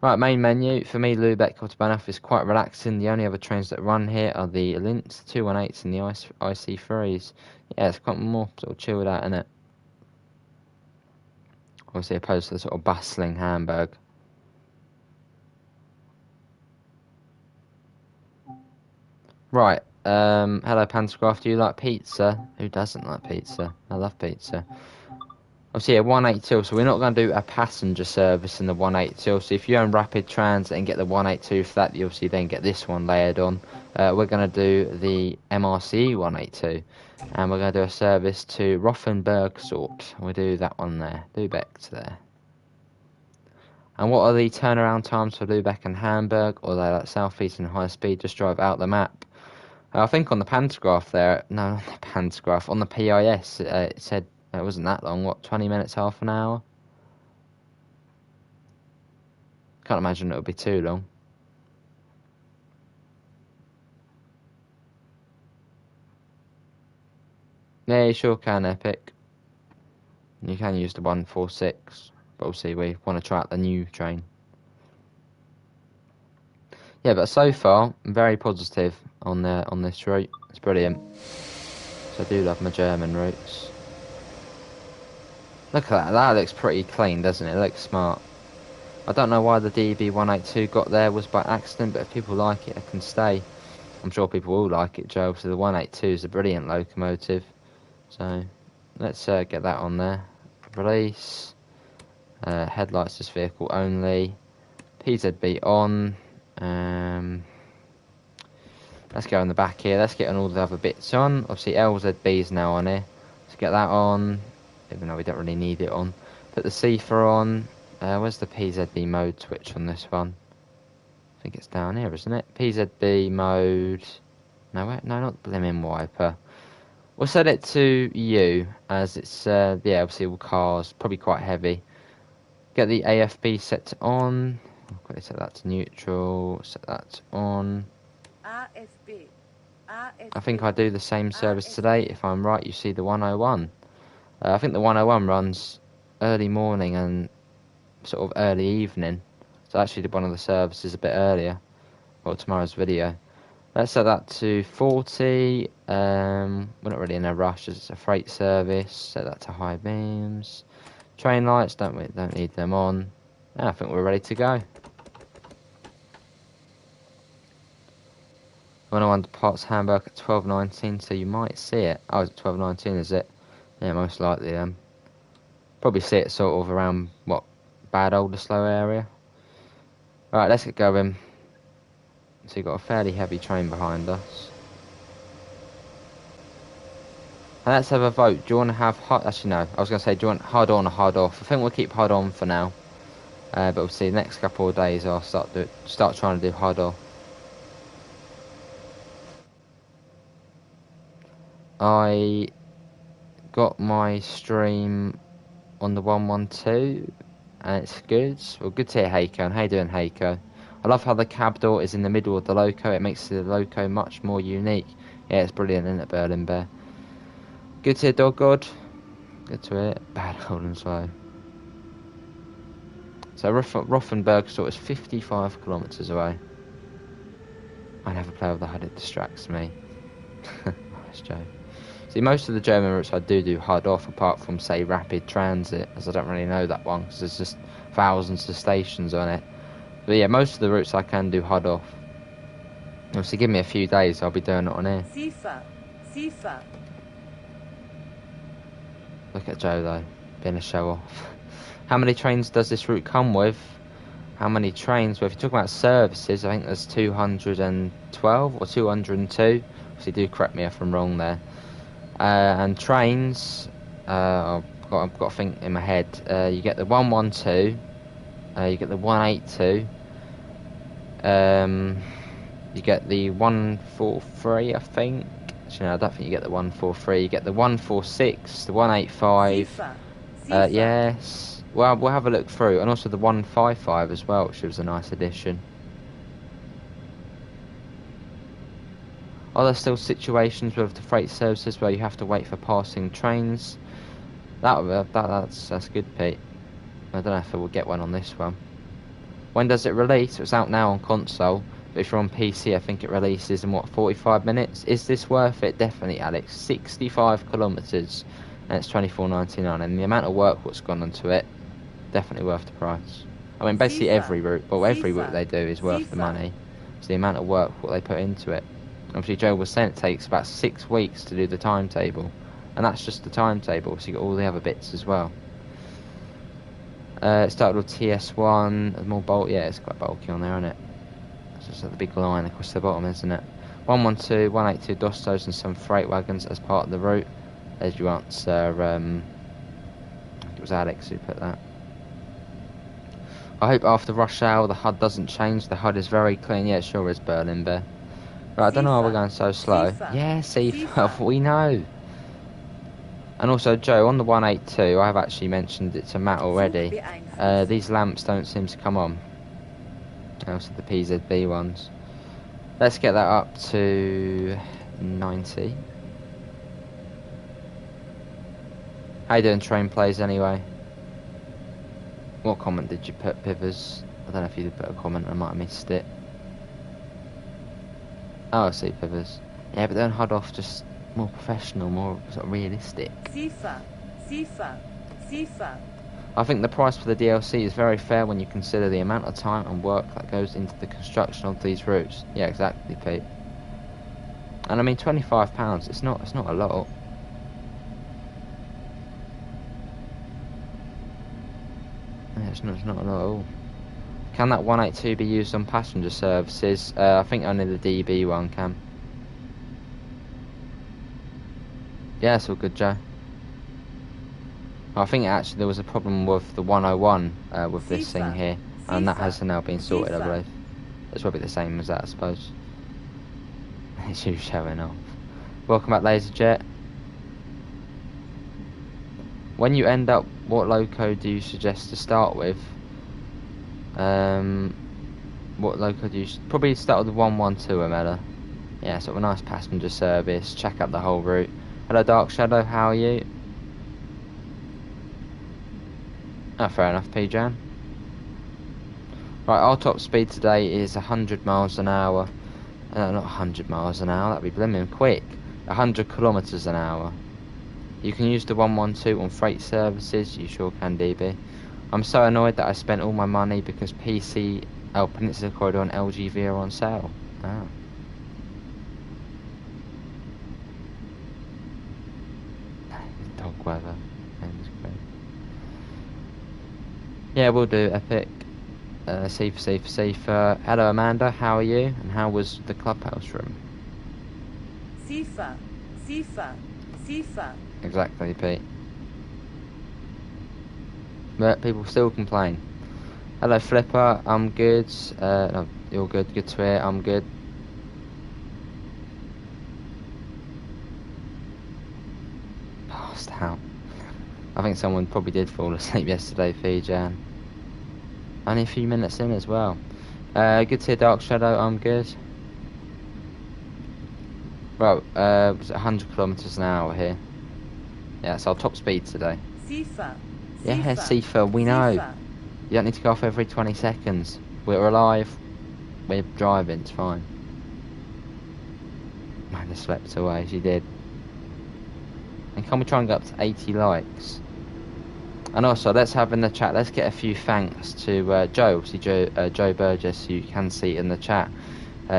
Right, main menu. For me, Lübeck Autobahnhof is quite relaxing. The only other trains that run here are the Linz 218s and the IC3s. Yeah, it's quite more sort of chilled out, isn't it? Obviously, opposed to the sort of bustling Hamburg. Right, hello Pantograph, do you like pizza? Who doesn't like pizza? I love pizza. Obviously, a 182, so we're not going to do a passenger service in the 182. So if you own Rapid Transit and get the 182 for that, you obviously then get this one layered on. We're going to do the MRCE 182, and we're going to do a service to Rothenburg sort. We'll do that one there, Lübeck to there. And what are the turnaround times for Lübeck and Hamburg? Or they like southeast and high speed, just drive out the map. I think on the pantograph there, no, not the pantograph, on the PIS, it said it wasn't that long, what, 20 minutes, half an hour? Can't imagine it would be too long. Yeah, you sure can, Epic. You can use the 146, but obviously we want to try out the new train. Yeah, but so far, I'm very positive on this route. It's brilliant. So I do love my German routes. Look at that. That looks pretty clean, doesn't it? It looks smart. I don't know why the DB182 got there was by accident, but if people like it, it can stay. I'm sure people will like it, Joe. So the 182 is a brilliant locomotive. So let's get that on there. Release. Headlights this vehicle only. PZB on. Let's go in the back here. Let's get on all the other bits on. Obviously, LZB is now on here. Let's get that on, even though we don't really need it on. Put the CFA on. Where's the PZB mode switch on this one? I think it's down here, isn't it? PZB mode. No, wait, no, not blimmin' wiper. We'll set it to U, as it's, yeah, obviously all cars, probably quite heavy. Get the AFB set to on. I'll quickly set that to neutral. Set that to on. I think I do the same service today. If I'm right, you see the 101. I think the 101 runs early morning and sort of early evening. So I actually did one of the services a bit earlier. or tomorrow's video. Let's set that to 40. We're not really in a rush as it's a freight service. Set that to high beams. Train lights, don't need them on. And I think we're ready to go. 101 departs Hamburg at 12:19, so you might see it. Oh, it's 12:19, is it? Yeah, most likely then. Probably see it sort of around, what, Bad Oldesloe area. Right, let's get going. So you've got a fairly heavy train behind us. And let's have a vote. Do you want to have hard... Actually, no. I was going to say, do you want hard on or hard off? I think we'll keep hard on for now. But we'll see the next couple of days I'll start trying to do hard off. I got my stream on the 112 and it's good. Well, good to hear, Heiko. And how you doing, Heiko? I love how the cab door is in the middle of the loco. It makes the loco much more unique. Yeah, it's brilliant, isn't it, Berlin Bear? Good to hear, Dog God. Good to hear. Bad Oldesloe. So Rothenburg sort of is 55 kilometres away. I never play with the HUD, it distracts me. Nice joke. See, most of the German routes I do hard off, apart from, say, rapid transit, as I don't really know that one, because there's just thousands of stations on it. But yeah, most of the routes I can do hard off. Obviously, give me a few days, I'll be doing it on here. FIFA. Look at Joe, though, being a show-off. How many trains does this route come with? How many trains? Well, if you're talking about services, I think there's 212 or 202. Obviously, do correct me if I'm wrong there. And trains, I've got to think in my head. You get the 112, you get the 182, you get the 143, I think. Actually, no, I don't think you get the 143. You get the 146, the 185. Yes. Well, we'll have a look through, and also the 155 as well, which was a nice addition. Are there still situations with the freight services where you have to wait for passing trains? That's good, Pete. I don't know if we'll get one on this one. When does it release? It's out now on console, but if you're on PC, I think it releases in, 45 minutes? Is this worth it? Definitely, Alex. 65 kilometres, and it's $24.99, and the amount of work what's gone into it, definitely worth the price. I mean, basically every route, every route they do is worth the money. It's the amount of work what they put into it. Obviously, Joe was saying it takes about 6 weeks to do the timetable, and that's just the timetable, so you got all the other bits as well. It started with TS1, more bulky. Yeah, it's quite bulky on there, isn't it? It's just like the big line across the bottom, isn't it? 112, 182 Dostos and some freight wagons as part of the route. There's your answer. I think it was Alex who put that. I hope after rush hour the HUD doesn't change. The HUD is very clean. Yeah, it sure is, Berlin Bear. Right, I don't know why we're going so slow. Yeah, FIFA, we know. And also, Joe, on the 182, I have actually mentioned it to Matt already. These lamps don't seem to come on. Also the PZB ones. Let's get that up to 90. How you doing, train plays, anyway? What comment did you put, Pivers? I don't know if you did put a comment, I might have missed it. Oh, I see, Pivers. Yeah, but don't HUD off, just more professional, more sort of realistic. FIFA. I think the price for the DLC is very fair when you consider the amount of time and work that goes into the construction of these routes. Yeah, exactly, Pete. And I mean, £25, it's not a lot. Yeah, it's not a lot at all. Can that 182 be used on passenger services? I think only the DB one can. Yeah, it's all good, Joe. I think actually there was a problem with the 101 with this thing here, and that has now been sorted, I believe. It's probably the same as that, I suppose. It's you showing off. Welcome back, LaserJet. When you end up, what loco do you suggest to start with? What loco do you... Probably start with the 112, Amela. Yeah, sort of a nice passenger service, check out the whole route. Hello, Dark Shadow, how are you? Oh, fair enough, P-Jan. Right, our top speed today is 100 miles an hour. Not 100 miles an hour, that'd be blimmin' quick. 100 kilometres an hour. You can use the 112 on freight services, you sure can, DB. I'm so annoyed that I spent all my money because Peninsula Corridor and LGV are on sale. Oh. Dog weather. Yeah, we'll do Epic. Safer. Hello Amanda, how are you? And how was the clubhouse room? Safer. Exactly, Pete. But people still complain. Hello Flipper, I'm good. No, you're good, good to hear, I'm good. Passed out. I think someone probably did fall asleep yesterday, Fijan. Only a few minutes in as well. Good to hear Dark Shadow, I'm good. Well, was it 100 kilometres an hour here? Yeah, it's our top speed today. Yeah, Sifa, we know. You don't need to go off every 20 seconds. We're alive. We're driving, it's fine. Amanda slept away, she did. And can we try and get up to 80 likes? And also, let's have in the chat, let's get a few thanks to Joe, obviously Joe Burgess, who you can see in the chat.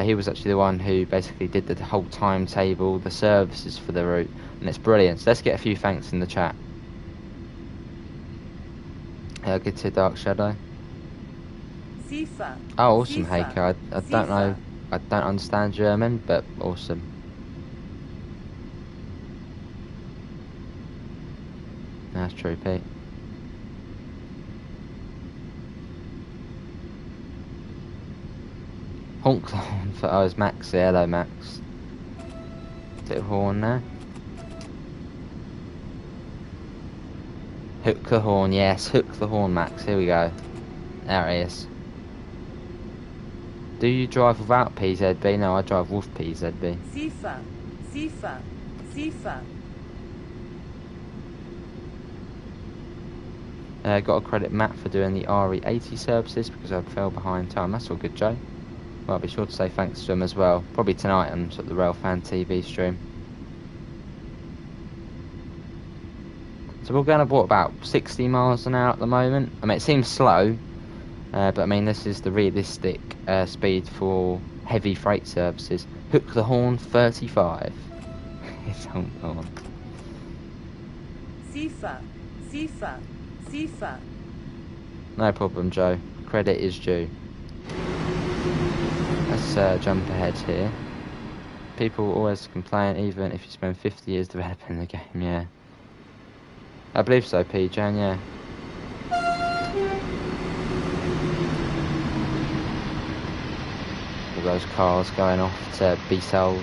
He was actually the one who basically did the whole timetable, the services for the route, and it's brilliant. So let's get a few thanks in the chat. Good to Dark Shadow. Oh, awesome, Heike. I don't know, I don't understand German, but awesome. That's true, Pete. Honk the horn for it's Max. Yeah, hello Max. Little horn there. Hook the horn, yes, hook the horn, Max. Here we go. There it is. Do you drive without PZB? No, I drive with PZB. Sifa. Got to credit Matt for doing the RE80 services because I fell behind time. That's all good, Joe. Well, I'll be sure to say thanks to him as well. Probably tonight on sort of the Railfan TV stream. So we're going to what, about 60 miles an hour at the moment. I mean, it seems slow, but I mean this is the realistic speed for heavy freight services. Hook the horn, 35. It's honk the horn. Sifa. No problem, Joe. Credit is due. Let's jump ahead here. People always complain, even if you spend 50 years developing the game, yeah. I believe so, P-Jan, yeah. All those cars going off to be sold.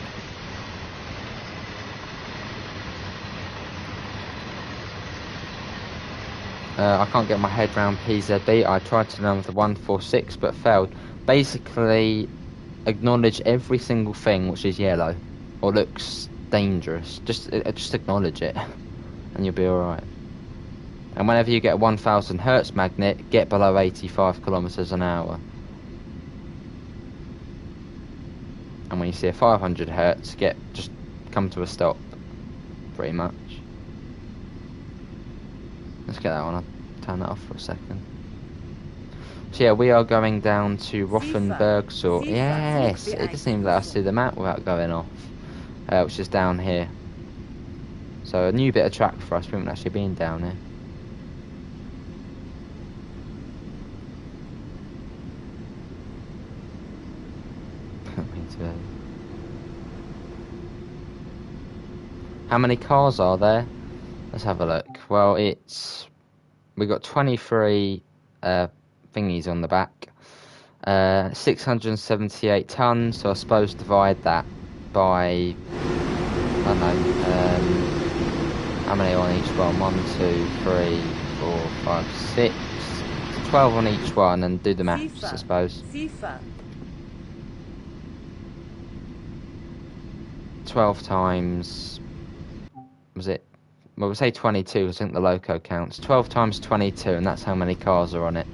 I can't get my head around PZB. I tried to learn with the 146 but failed. Basically, acknowledge every single thing which is yellow or looks dangerous. Just acknowledge it and you'll be alright. And whenever you get a 1000 Hertz magnet, get below 85 kilometers an hour. And when you see a 500 Hertz, just come to a stop, pretty much. Let's get that one. I'll turn that off for a second. So yeah, we are going down to Rothenburg. So yes, it just seems like I see the map without going off, which is down here. So a new bit of track for us. We haven't actually been down here. How many cars are there? Let's have a look. Well, we've got 23 thingies on the back. 678 tons, so I suppose divide that by, I don't know, how many on each one? 1, 2, 3, 4, 5, 6. 12 on each one, and do the maths, I suppose. 12 times, was it? Well, we'll say 22, I think the loco counts. 12 times 22, and that's how many cars are on it.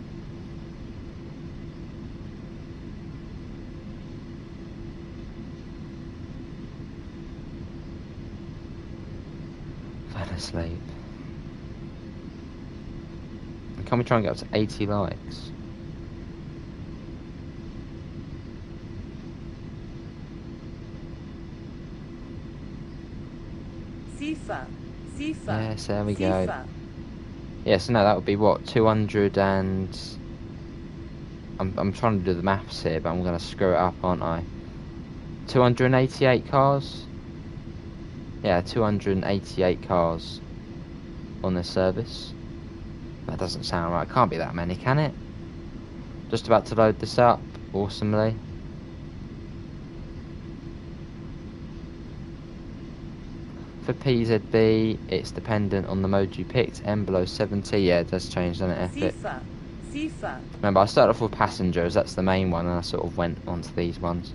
Can we try and get up to 80 likes? Sifa. Sifa. Yes, there we go. Sifa. Yeah, so no, that would be what, 200 and... I'm trying to do the maths here, but I'm going to screw it up, aren't I? 288 cars? Yeah, 288 cars on this service. That doesn't sound right. Can't be that many, can it? Just about to load this up, awesomely. For PZB, it's dependent on the mode you picked. M below 70, yeah, it does change, doesn't it? Sifa. Sifa. Remember, I started off with passengers, that's the main one, and I sort of went onto these ones.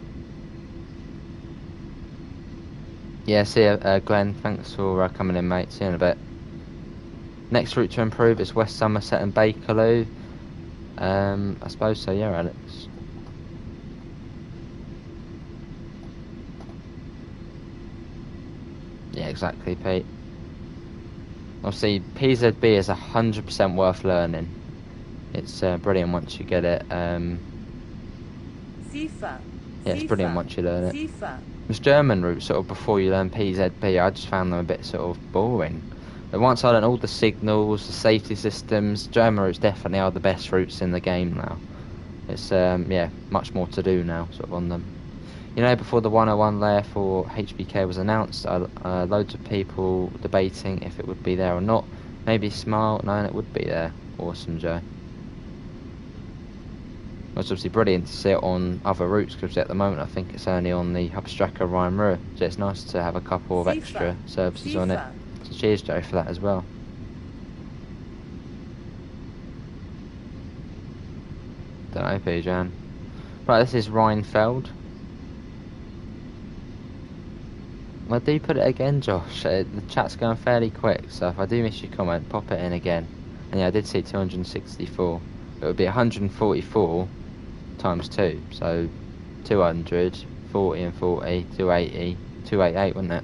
Yeah, see you, Glenn. Thanks for coming in, mate. See you in a bit. Next route to improve is West Somerset and Bakerloo. I suppose so, yeah, Alex. Yeah, exactly, Pete. Obviously, PZB is 100% worth learning. It's brilliant once you get it. Sifa. Yeah, it's brilliant once you learn it. Sifa. This German route, sort of before you learn PZB, I just found them a bit sort of boring. But once I learned all the signals, the safety systems, German routes definitely are the best routes in the game now. It's yeah, much more to do now, sort of on them. You know, before the 101 layer for HBK was announced, loads of people debating if it would be there or not. Maybe Smile, no, it would be there. Awesome, Joe. It's obviously brilliant to see it on other routes, because at the moment I think it's only on the Hubstracker Rhine-Ruhr, so it's nice to have a couple of extra services on it. So cheers, Joe, for that as well. Don't know, P-Jan. Right, this is Rheinfeld. Well, do put it again, Josh. The chat's going fairly quick, so if I do miss your comment, pop it in again. And yeah, I did see 264. It would be 144 times 2, so 200, 40 and 40, 280, 288, wouldn't it?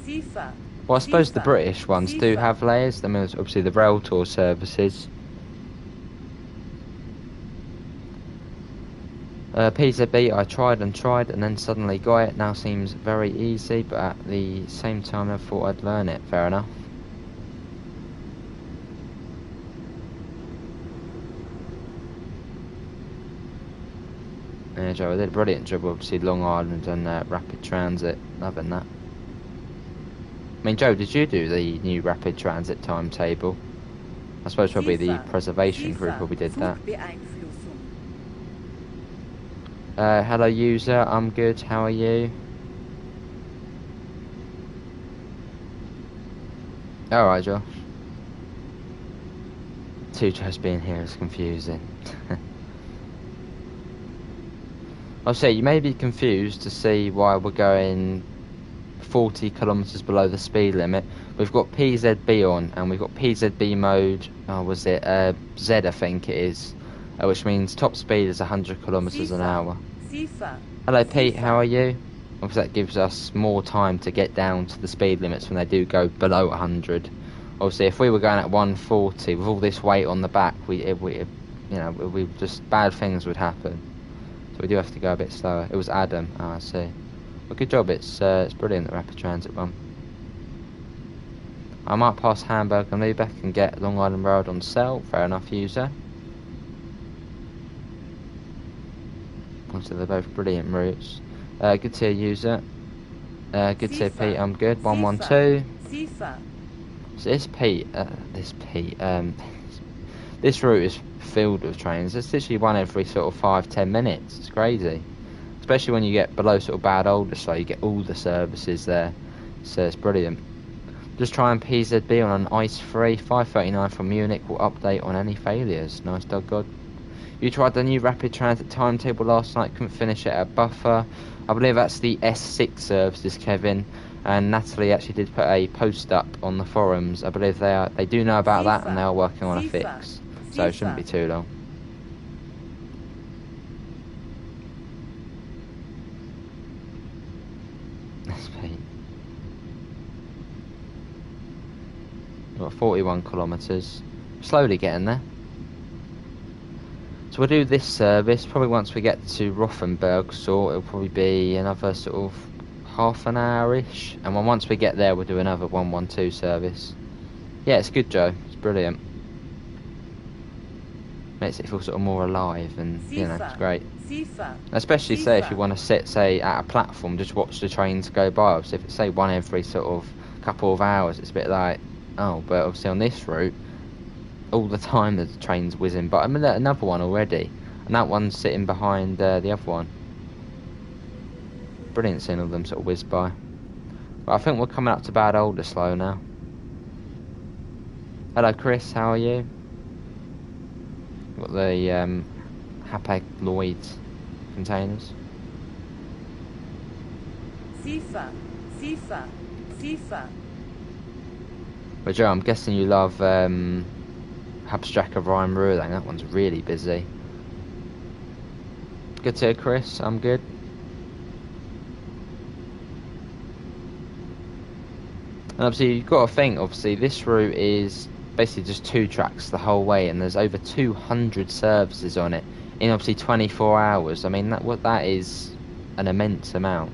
Sifa. Well, I suppose the British ones do have layers. I mean, there's obviously the rail tour services. PZB, I tried and then suddenly got it. Now seems very easy, but at the same time I thought I'd learn it. Fair enough. Yeah, Joe, I did a brilliant job, obviously, Long Island and Rapid Transit. Loving that. I mean, Joe, did you do the new Rapid Transit timetable? I suppose probably the preservation group probably did that. Hello, user. I'm good. How are you? Alright, Josh. Two Joes being here is confusing. I'll say you may be confused to see why we're going 40 kilometers below the speed limit. We've got PZB on, and we've got PZB mode. Was it Z? I think it is, which means top speed is 100 kilometers an hour. Hello, Pete. How are you? Obviously, that gives us more time to get down to the speed limits when they do go below 100. Obviously, if we were going at 140 with all this weight on the back, we just bad things would happen. So we do have to go a bit slower. It was Adam. Oh, I see. Well, good job. It's brilliant, the Rapid Transit one. I might pass Hamburg and Lübeck and get Long Island Road on sale. Fair enough, user. So they're both brilliant routes. Good to hear, user. Good to hear, Pete. I'm good. 112. So this route is filled with trains. It's literally one every sort of 5-10 minutes. It's crazy, especially when you get below sort of bad older, so you get all the services there. So it's brilliant. Just try and PZB on an ice-free 539 from Munich. Will update on any failures. Nice dog, God. You tried the new Rapid Transit timetable last night. Couldn't finish it at Buffer. I believe that's the S6 services, Kevin. And Natalie actually did put a post up on the forums. I believe they do know about that, and they are working on a fix. So it shouldn't be too long. That's Pete. Got 41 kilometres. Slowly getting there. So we'll do this service probably once we get to Rothenburg, so it'll probably be another sort of half an hour-ish. And then once we get there, we'll do another 112 service. Yeah, it's good, Joe. It's brilliant. Makes it feel sort of more alive, and you know, it's great. Especially say if you want to sit, say, at a platform, just watch the trains go by. Obviously, if it's say one every sort of couple of hours, it's a bit like, oh, but obviously on this route, all the time the train's whizzing by. I mean, there's another one already, and that one's sitting behind the other one. Brilliant seeing all them sort of whiz by. But I think we're coming up to Bad Oldersloe now. Hello, Chris. How are you? Got the Hapag-Lloyd containers. Sifa. But Joe, I'm guessing you love Habstrecker-Rhein-Ruhr. That one's really busy. Good to hear, Chris. I'm good. And obviously you've got to think, obviously this route is basically just 2 tracks the whole way, and there's over 200 services on it in obviously 24 hours. I mean, that is an immense amount.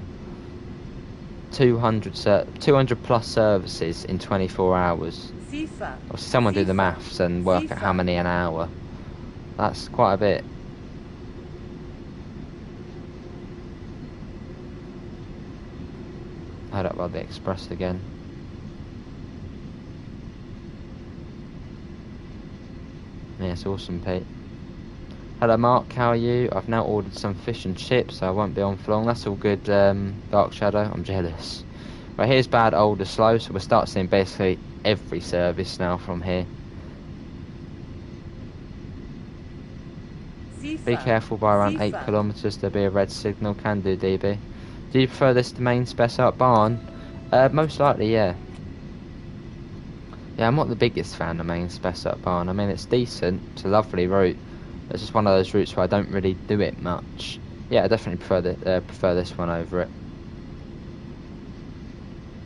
200 plus services in 24 hours. Obviously someone do the maths and work out how many an hour. That's quite a bit. Head up by the express again. Yeah, it's awesome, Pete. Hello, Mark. How are you? I've now ordered some fish and chips, so I won't be on for long. That's all good, Dark Shadow. I'm jealous. Right, here's Bad Oldersloe, so we'll start seeing basically every service now from here. Be careful by around 8 kilometres, there'll be a red signal. Can do, DB. Do you prefer this to main spec up barn? Most likely, yeah. Yeah, I'm not the biggest fan of main spec up barn. I mean, it's decent. It's a lovely route. It's just one of those routes where I don't really do it much. Yeah, I definitely prefer this one over it.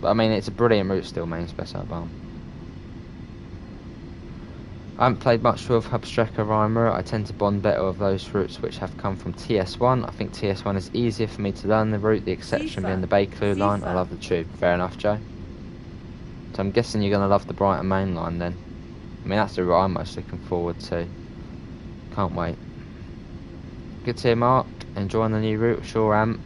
But I mean, it's a brilliant route still, main spec up barn. I haven't played much with Habstrecker-Rhein-Ruhr. I tend to bond better with those routes which have come from TS1. I think TS1 is easier for me to learn the route, the exception being the Bakerloo line. I love the tube. Fair enough, Joe. So I'm guessing you're going to love the Brighton main line then. I mean, that's the route I'm most looking forward to. Can't wait. Good to hear, Mark. Enjoying the new route? Sure am.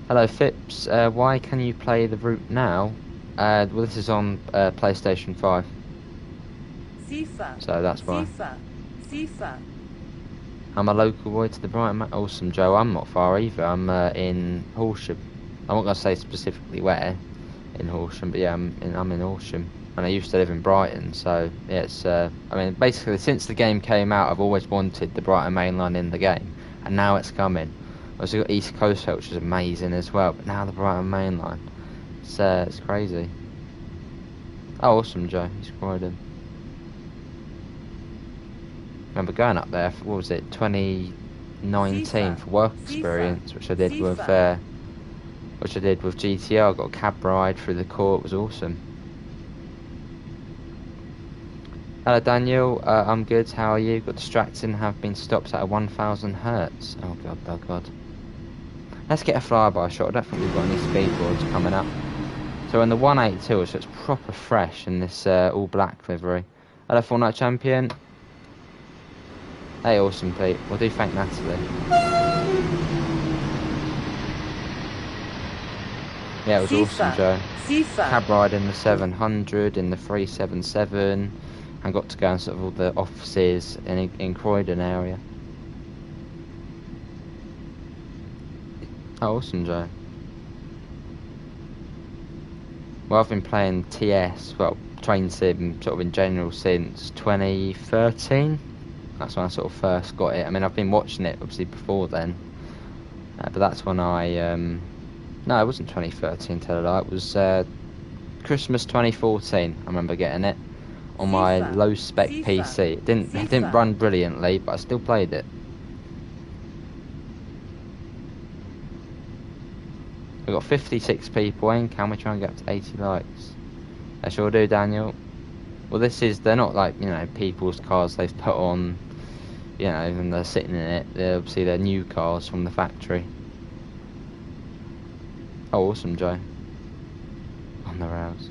Hello, Phipps. Why can you play the route now? Well, this is on PlayStation 5. So that's why. I'm a local boy to the Brighton. Awesome, Joe. I'm not far either. I'm in Horsham. I'm not going to say specifically where in Horsham, but yeah, I'm in Horsham. And I used to live in Brighton, so yeah, it's. I mean, basically, since the game came out, I've always wanted the Brighton main line in the game, and now it's coming. Also got East Coast, which is amazing as well, but now the Brighton main line. It's crazy. Oh, awesome, Joe. He's Croydon. Remember going up there for, what was it, 2019 for work experience, which I did with GTR. I got a cab ride through the court. It was awesome. Hello, Daniel. I'm good. How are you? Got distracted and have been stopped at a 1000 hertz. Oh god, oh god. Let's get a flyby shot. I don't think we've got any speedboards coming up. So in the 182, so it's proper fresh in this all black livery. Hello, Fortnite Champion. Hey, awesome, Pete. We'll do thank Natalie. Yeah, it was awesome, Joe. Cab ride in the 700, in the 377, and got to go in sort of all the offices in Croydon area. Oh, awesome, Joe. Well, I've been playing TS, well, Train Sim, sort of in general since 2013. That's when I sort of first got it. I mean, I've been watching it obviously before then, but that's when I no, it wasn't 2013, tell a lie. It was Christmas 2014. I remember getting it. on my FIFA, low spec FIFA, PC. It didn't FIFA. run brilliantly, but I still played it. We've got 56 people in. Can we try and get up to 80 likes? I sure do, Daniel. Well, they're not like, you know, people's cars they've put on, you know, and they're sitting in it. They're new cars from the factory. Oh, awesome, Joe. On the rails.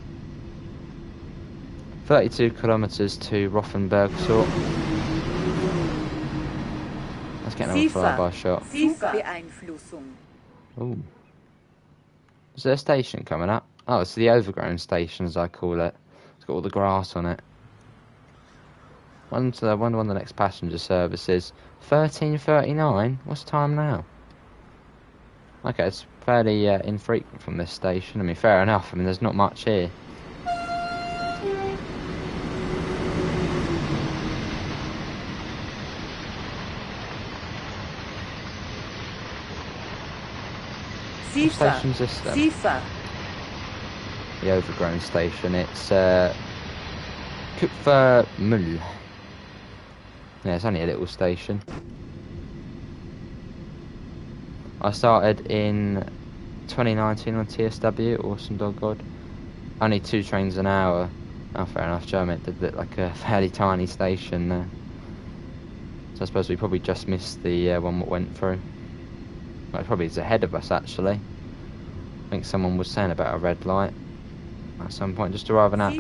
32 kilometres to Rothenburg, sort. Let's get another flyby shot. Zugbeeinflussung. Ooh. Is there a station coming up? Oh, it's the overgrown station, as I call it. It's got all the grass on it. I wonder when the next passenger service is. 13:39? What's the time now? Okay, it's fairly infrequent from this station. I mean, fair enough. I mean, there's not much here. What station's this then? FIFA. The overgrown station. It's Kupfermüll. Yeah, it's only a little station. I started in 2019 on TSW, awesome dog god. Only 2 trains an hour. Oh, fair enough, Joe, it did look like a fairly tiny station there. So I suppose we probably just missed the one that went through. Well, it probably is ahead of us, actually. I think someone was saying about a red light at some point, just arriving at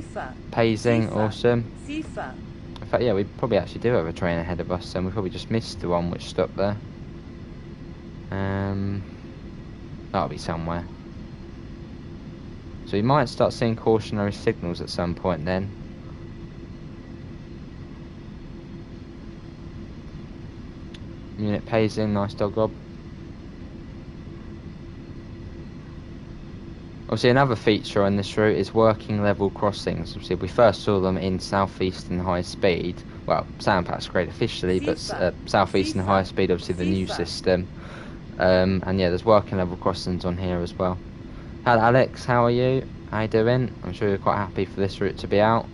Pazing, awesome. FIFA. In fact, yeah, we probably actually do have a train ahead of us, and we probably just missed the one which stopped there. That'll be somewhere. So we might start seeing cautionary signals at some point then. Unit Pazing, nice dog Rob. Obviously, another feature on this route is working level crossings. Obviously, we first saw them in Southeastern High Speed. Well, Soundpack's great officially, but Southeastern High Speed, obviously the new system. And yeah, there's working level crossings on here as well. Hello, Alex. How are you? How you doing? I'm sure you're quite happy for this route to be out.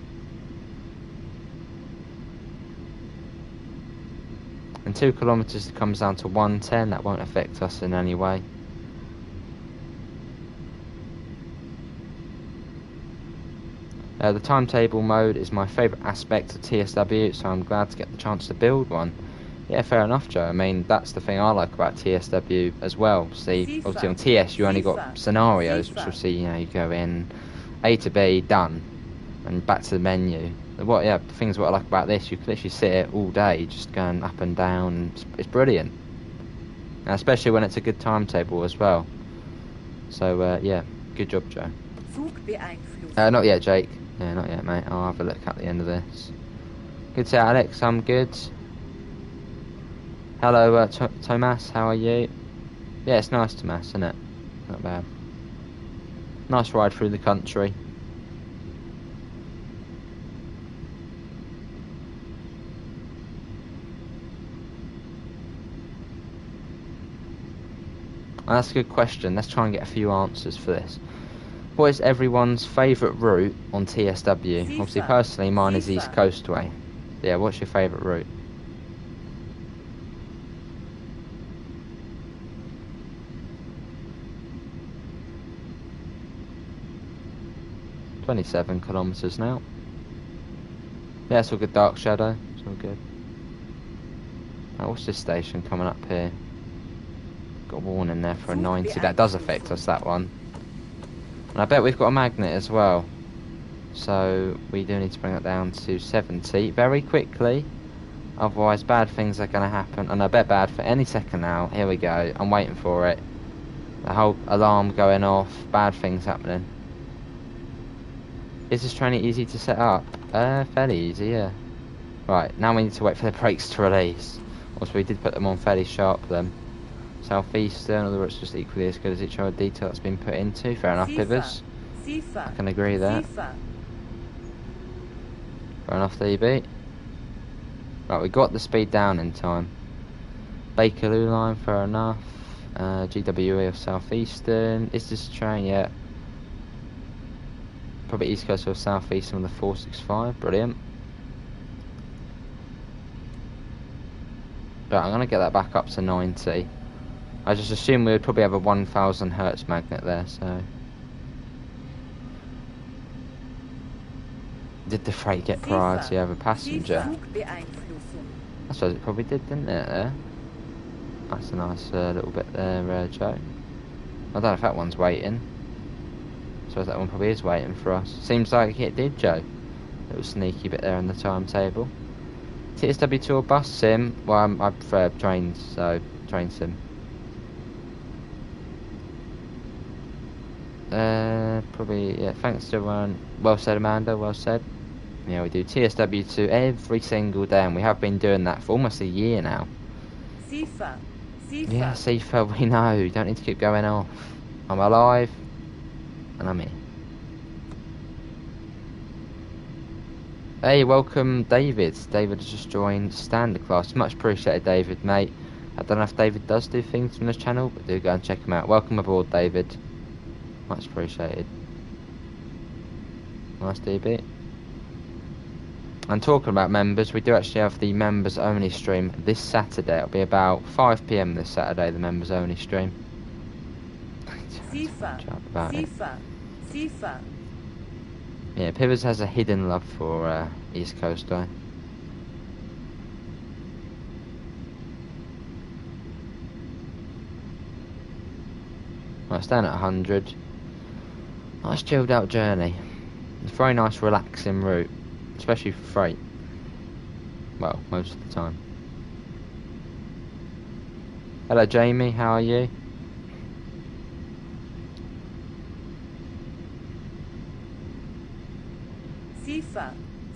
And 2 kilometres it comes down to 110. That won't affect us in any way. The timetable mode is my favourite aspect of TSW, so I'm glad to get the chance to build one. Yeah, fair enough, Joe. I mean, that's the thing I like about TSW as well. See, obviously on TS you only got scenarios, which will see, you know, you go in A to B, done, and back to the menu. The things what I like about this, you can literally sit it all day, just going up and down, and it's brilliant. And especially when it's a good timetable as well. So, yeah, good job, Joe. Not yet, Jake. Yeah, not yet, mate. I'll have a look at the end of this. Good to see you, Alex. I'm good. Hello, Tomas. How are you? Yeah, it's nice, Tomas, isn't it? Not bad. Nice ride through the country. That's a good question. Let's try and get a few answers for this. What is everyone's favourite route on TSW? Obviously, personally, mine is East Coastway. Yeah, what's your favourite route? "27 kilometres now." Yeah, it's all good, Dark Shadow. It's all good. Oh, what's this station coming up here? Got a warning there for a 90. That does affect us, that one. And I bet we've got a magnet as well. So we do need to bring that down to 70 very quickly. Otherwise, bad things are going to happen. And I bet bad for any second now. Here we go. I'm waiting for it. The whole alarm going off. Bad things happening. Is this train easy to set up? Fairly easy, yeah. Right, now we need to wait for the brakes to release. Also, we did put them on fairly sharp then. Southeastern, other routes just equally as good as each other. Detail that's been put into. Fair enough, Pivers. I can agree there. Fair enough, DB. Right, we got the speed down in time. Bakerloo line, fair enough. GWE of Southeastern. Is this train yet? probably east coast or south east on the 465. Brilliant. But I'm gonna get that back up to 90. I just assumed we would probably have a 1000 hertz magnet there, so. Did the freight get priority over passenger? I suppose it probably did, didn't it, there? That's a nice little bit there, Joe. I don't know if that one's waiting. I suppose that one probably is waiting for us. Seems like it did, Joe. Little sneaky bit there on the timetable. TSW2 or bus sim? Well, I prefer trains, so train sim. Probably, yeah, thanks to everyone. Well said, Amanda, well said. Yeah, we do TSW2 every single day, and we have been doing that for almost a year now. Yeah, Sifa, we know. You don't need to keep going off. I'm alive, and I'm here. Hey, welcome, David. David has just joined standard class. Much appreciated, David, mate. I don't know if David does do things from this channel, but do go and check him out. Welcome aboard, David. Much appreciated. Nice DB. And talking about members, we do actually have the members only stream this Saturday. It'll be about 5 PM this Saturday, the members only stream. Yeah, Pivers has a hidden love for East Coast guy. Right, staying at 100. Nice chilled out journey. It's a very nice relaxing route, especially for freight. Well, most of the time. Hello Jamie, how are you?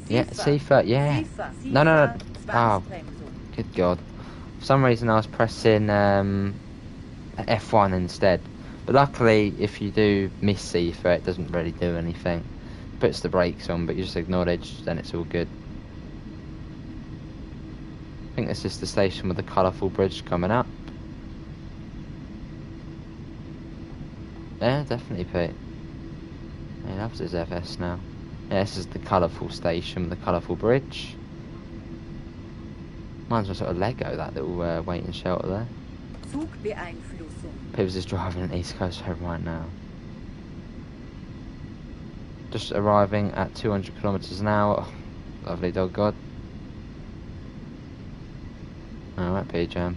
Yeah, Sifa, yeah. No. Oh, good God. For some reason I was pressing F1 instead. But luckily, if you do miss Sifa, it doesn't really do anything. It puts the brakes on, but you just acknowledge, then it's all good. I think this is the station with the colourful bridge coming up. Yeah, definitely, Pete. He loves his FS now. Yeah, this is the colourful station with the colourful bridge. Mine's a sort of Lego, that little waiting shelter there. Pivs is driving an East Coast home right now. Just arriving at 200 kilometres an hour. Oh, lovely dog god. Alright, P-Jam.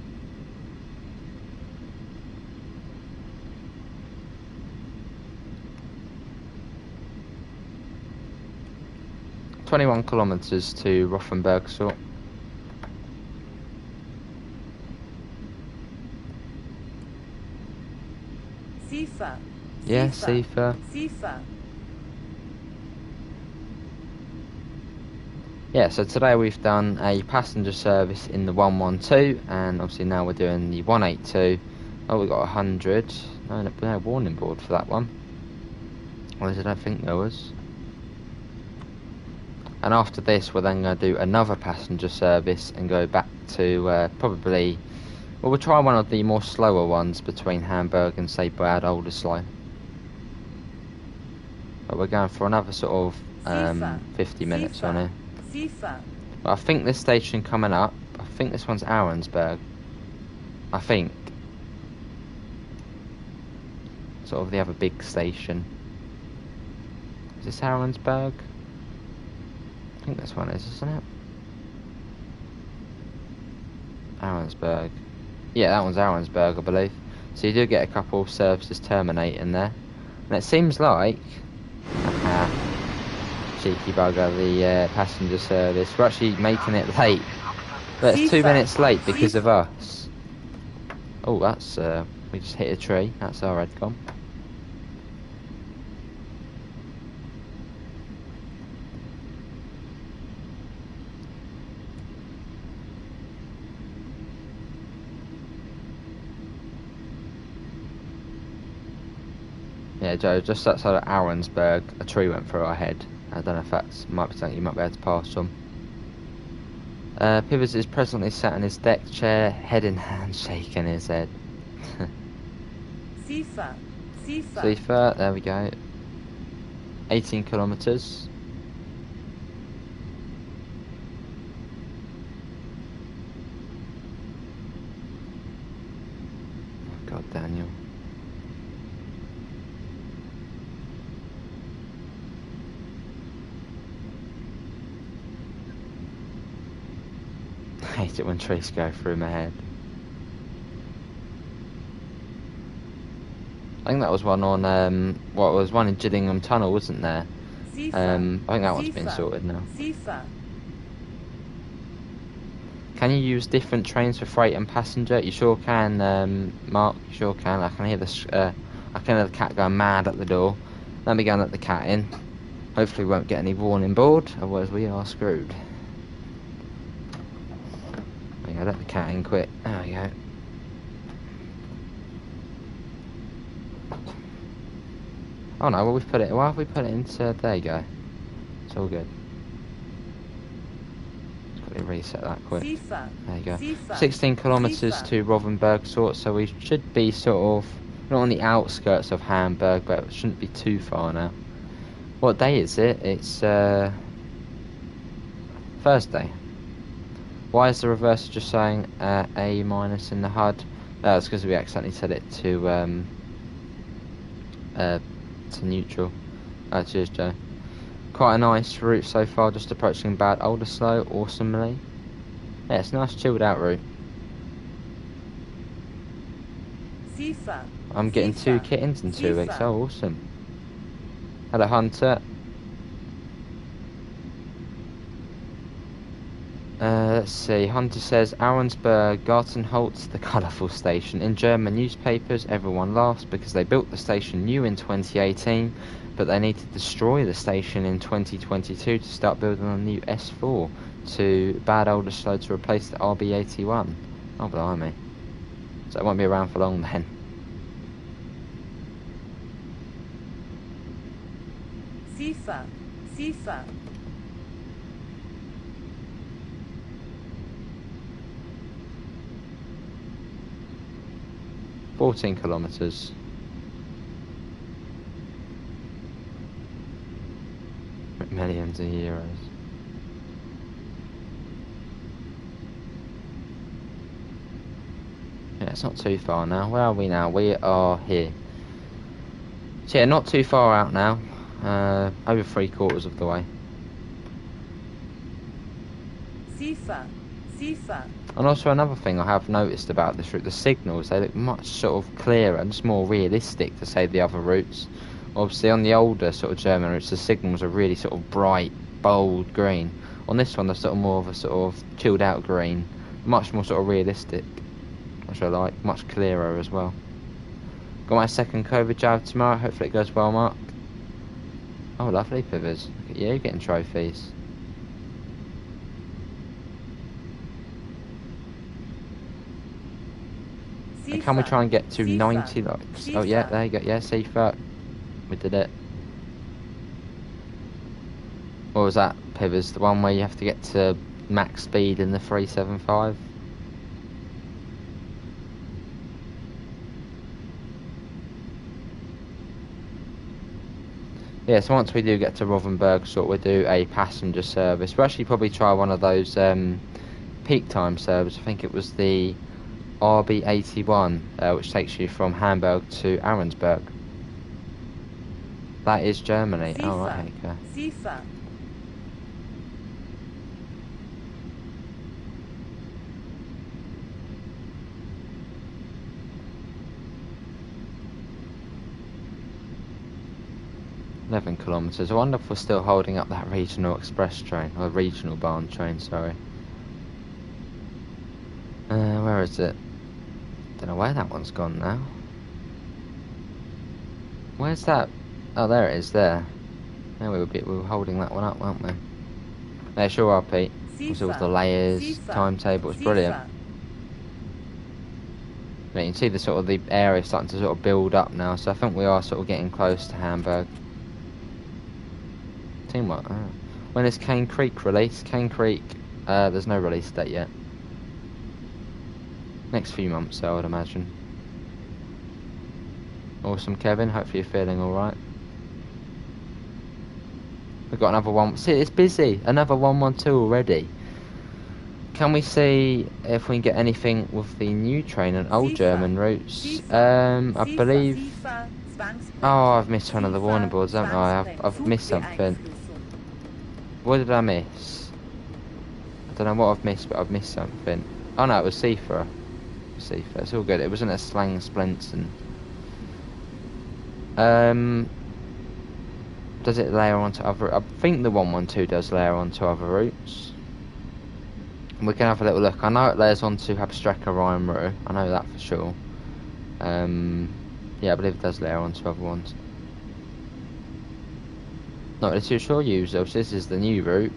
$21 to Rothenburg, so. Yeah, Sifa. Yeah, so today we've done a passenger service in the 112, and obviously now we're doing the 182. Oh, we got 100. No warning board for that one. At least I don't think there was. And after this, we're then going to do another passenger service and go back to probably. Well, we'll try one of the more slower ones between Hamburg and, say, Bad Oldesloe. But we're going for another sort of 50 minutes on here. But I think this station coming up, I think this one's Arensberg. I think. Sort of the other big station. Is this Arensberg? I think this one is, isn't it? Arensberg. Yeah, that one's Arensberg, I believe. So you do get a couple of services terminating there. And it seems like... cheeky bugger, the passenger service. We're actually making it late. But it's 2 minutes late because of us. Oh, that's... we just hit a tree. That's our Redcom. Yeah, Joe, just outside of Arensberg, a tree went through our head. I don't know if that's might be something you might be able to pass on. Pivot is presently sat in his deck chair, head in hand, shaking his head. Sifa, there we go. 18 kilometres. Oh God, Daniel. I hate it when trees go through my head. I think that was one on, what was one in Gillingham Tunnel, wasn't there? I think that one's been sorted now. Can you use different trains for freight and passenger? You sure can, Mark. You sure can. I can hear the cat going mad at the door. Let me go and let the cat in. Hopefully we won't get any warning board, otherwise we are screwed. There you go, let the cat in quick. There we go. Oh no, well we've put it, why have we put it into, there you go. It's all good. Let's quickly reset that quick. There you go. 16 kilometres to Rothenburg so we should be sort of, not on the outskirts of Hamburg, but it shouldn't be too far now. What day is it? It's Thursday. Why is the reverser just saying A minus in the HUD? That's because we accidentally set it to neutral. Cheers, Joe. Quite a nice route so far, just approaching Bad Oldersloe, awesomely. Yeah, it's a nice chilled out route. I'm getting 2 kittens in 2 weeks, oh awesome. Hello Hunter. Let's see, Hunter says Arnsberg, Gartenholz, the colourful station. In German newspapers everyone laughs because they built the station new in 2018, but they need to destroy the station in 2022 to start building a new S4 to Bad Oldersloe to replace the RB81. Oh blimey. So it won't be around for long then. Sifa. 14 kilometres. Millions of euros. Yeah, it's not too far now. Where are we now? We are here. So yeah, not too far out now. Over 3/4 of the way. Sifa. And also another thing I have noticed about this route, the signals, they look much sort of clearer and just more realistic to say the other routes. Obviously on the older sort of German routes, the signals are really sort of bright, bold green. On this one they're sort of more of a sort of chilled out green, much more sort of realistic, which I like, much clearer as well. Got my second COVID jab tomorrow, hopefully it goes well, Mark. Oh lovely, Pivers, look at you getting trophies. And can we try and get to 90 likes? Oh yeah, there you go. Yeah, Sifa. We did it. What was that, Pivers? The one where you have to get to max speed in the 375? Yeah, so once we do get to Rothenburg, we'll do a passenger service. We'll actually probably try one of those peak time services. I think it was the RB81, which takes you from Hamburg to Arnsberg. That is Germany. Oh, right, okay. Sifa. 11 kilometres. I wonder if we're still holding up that regional express train, or regional Bahn train, sorry. Where is it? Don't know where that one's gone now. Where's that? Oh, there it is, there. Yeah, we were holding that one up, weren't we? There, sure are, Pete. With all the layers, timetable, it's brilliant. Yeah, you can see the sort of the area starting to sort of build up now, so I think we are sort of getting close to Hamburg. Teamwork. Oh. When is Cane Creek released? Cane Creek, there's no release date yet. Next few months, I would imagine. Awesome, Kevin. Hopefully you're feeling alright. We've got another one. See, it's busy. Another 112 already. Can we see if we can get anything with the new train and old German routes? I believe... Oh, I've missed one of the warning boards, haven't I? I've missed something. What did I miss? I don't know what I've missed, but I've missed something. Oh no, it was Seafa. It's all good. It wasn't a Slang Splinton. Does it layer onto other... I think the 112 does layer onto other routes. We can have a little look. I know it layers onto Abstracka Rheinroute. I know that for sure. Yeah, I believe it does layer onto other ones. Not really too sure, user. This is the new route.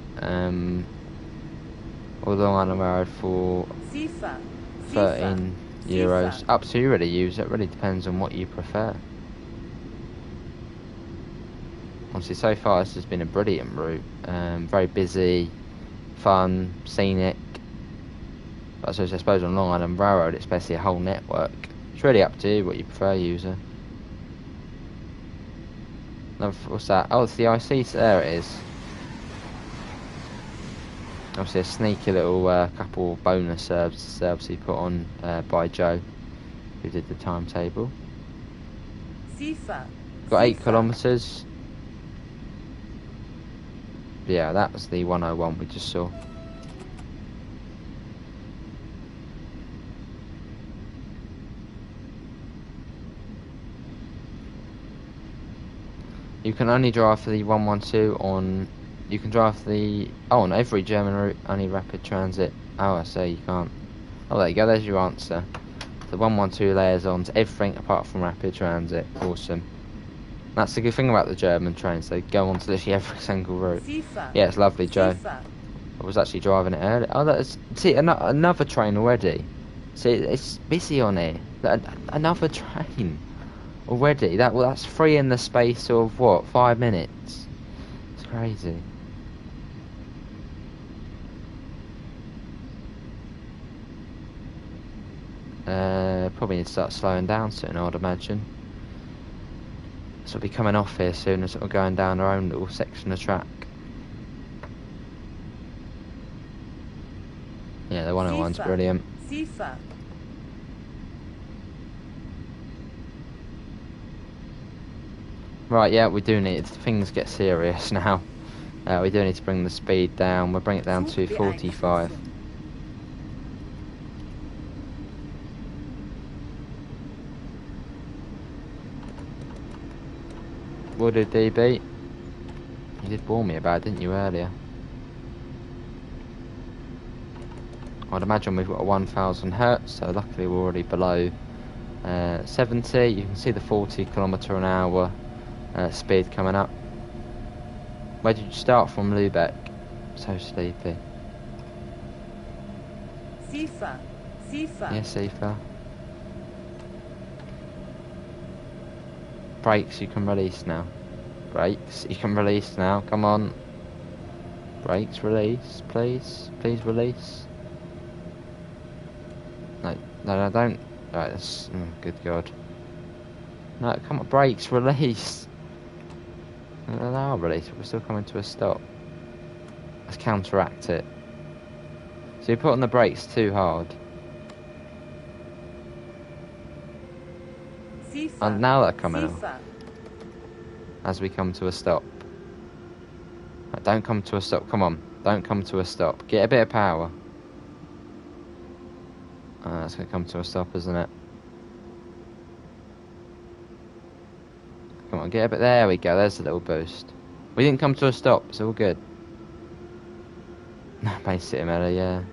All Long Island Road for €13. Up to you, really, user. It really depends on what you prefer. Obviously, so far this has been a brilliant route. Very busy, fun, scenic. But I suppose on Long Island Railroad it's basically a whole network. It's really up to you what you prefer, user. What's that? Oh, it's the IC. There it is. Obviously a sneaky little couple bonus serves he put on by Joe, who did the timetable. Got 8 kilometres. Yeah, that was the 101 we just saw. You can only drive for the 112 on... You can drive the... Oh, on every German route, only rapid transit. Oh, I see, you can't. Oh, there you go, there's your answer. The 112 layers on to everything apart from rapid transit. Awesome. That's the good thing about the German trains. They go on to literally every single route. Yeah, it's lovely, Joe. I was actually driving it earlier. Oh, that's... See, another train already. See, it's busy on here. Another train. Already, that's 3 in the space of what, 5 minutes? It's crazy. Probably need to start slowing down soon, I would imagine. So we'll be coming off here soon as we're going down our own little section of track. Yeah, the 101's brilliant. Right, yeah, we do need... Things get serious now. We do need to bring the speed down. We'll bring it down to 45. What did DB? You did warn me about it, didn't you, earlier? I'd imagine we've got a 1000 hertz, so luckily we're already below 70. You can see the 40 km/h speed coming up. Where did you start from, Lübeck? So sleepy. Sifa. Yeah, Sifa. Brakes you can release now. Brakes you can release now. Come on. Brakes release, please. Please release. No, don't. Right, that's... good God. No, come on. Brakes release. No, they are released. We're still coming to a stop. Let's counteract it. So you're putting the brakes too hard. And now they're coming off. As we come to a stop. Right, don't come to a stop. Come on. Don't come to a stop. Get a bit of power. That's going to come to a stop, isn't it? Come on, get a bit. There we go. There's a little boost. We didn't come to a stop. It's all good. Bay City Meadow, yeah.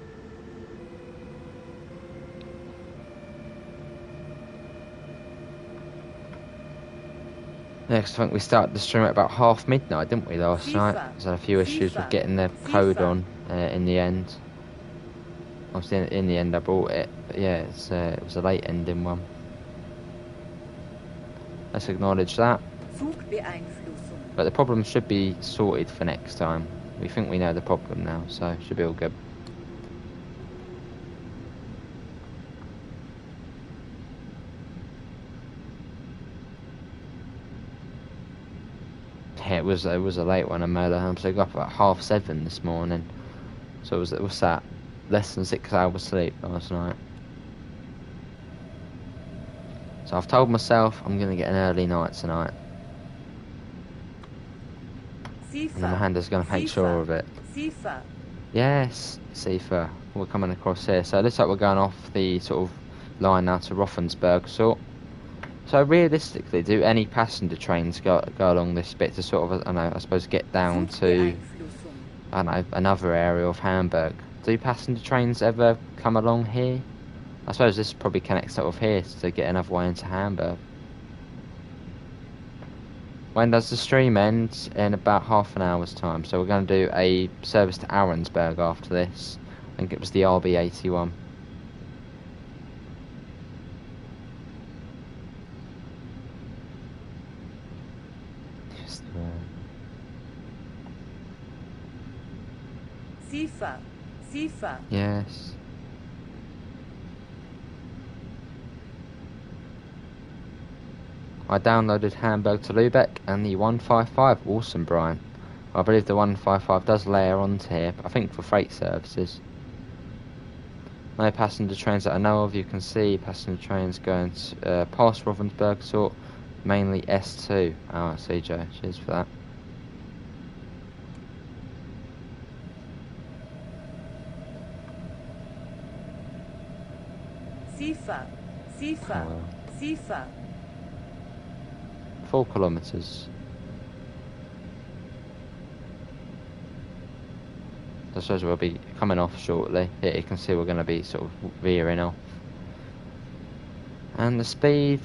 Next, I think we started the stream at about midnight, didn't we, last night? There's had a few issues with getting the code on in the end. Obviously, in the end, I bought it. But yeah, it was a late ending one. Let's acknowledge that. But the problem should be sorted for next time. We think we know the problem now, so it should be all good. Yeah, was a late one. I made it. So I got up at 7:30 this morning. So it was that less than 6 hours sleep last night. So I've told myself I'm gonna get an early night tonight. And then my handler's gonna make sure of it. Sifa. Yes, Sifa. We're coming across here. So it looks like we're going off the sort of line now to Rothenburg sort. So realistically, do any passenger trains go along this bit to sort of, I suppose get down to, another area of Hamburg? Do passenger trains ever come along here? I suppose this probably connects sort of here to get another way into Hamburg. When does the stream end? In about half an hour's time. So we're going to do a service to Arensberg after this. I think it was the RB81. Sifa. Yes. I downloaded Hamburg to Lübeck and the 155. Awesome, Brian. I believe the 155 does layer onto here, I think for freight services. No passenger trains that I know of. You can see passenger trains going to, past Rothenburg sort, mainly S2. Oh, I see, Joe. Cheers for that. Sifa. 4 kilometres. I suppose we'll be coming off shortly. Here you can see we're going to be sort of veering off. And the speed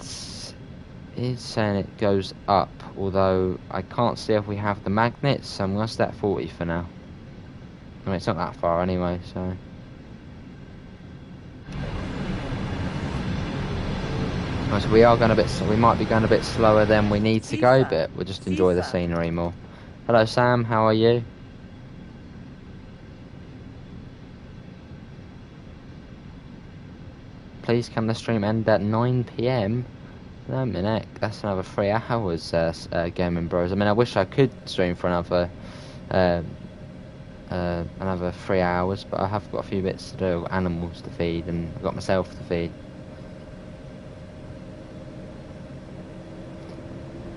is saying it goes up, although I can't see if we have the magnets, so I'm going to stay at 40 for now. I mean, it's not that far anyway, so... So we might be going a bit slower than we need to go, but we'll just enjoy the scenery more. Hello Sam, how are you? Please can the stream end at 9 PM? No minute, that's another 3 hours, Gaming Bros. I mean, I wish I could stream for another 3 hours, but I have got a few bits to do, animals to feed, and I've got myself to feed.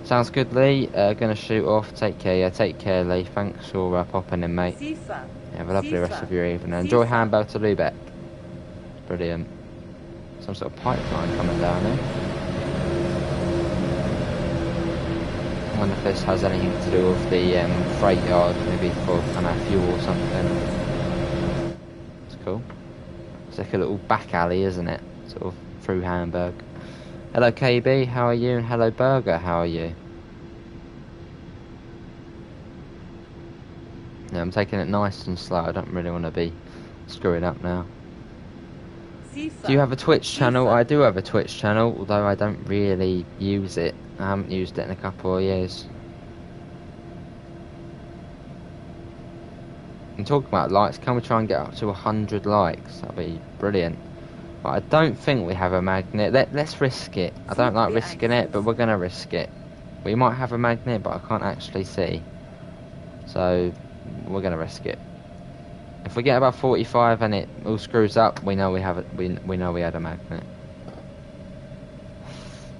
Sounds good, Lee. Gonna shoot off. Take care, yeah. Take care, Lee. Thanks for popping in, mate. Have a lovely rest of your evening. Enjoy Hamburg to Lübeck. Brilliant. Some sort of pipeline coming down here. I wonder if this has anything to do with the freight yard, maybe for fuel or something. It's cool. It's like a little back alley, isn't it? Sort of through Hamburg. Hello KB, how are you? And hello Burger, how are you? Yeah, I'm taking it nice and slow. I don't really want to be screwing up now. Do you have a Twitch channel? I do have a Twitch channel, although I don't really use it. I haven't used it in a couple of years. I'm talking about likes. Can we try and get up to 100 likes? That'd be brilliant. But I don't think we have a magnet. Let's risk it. I don't like risking it, but we're going to risk it. We might have a magnet, but I can't actually see. So, we're going to risk it. If we get about 45 and it all screws up, we know we have it. We know we had a magnet.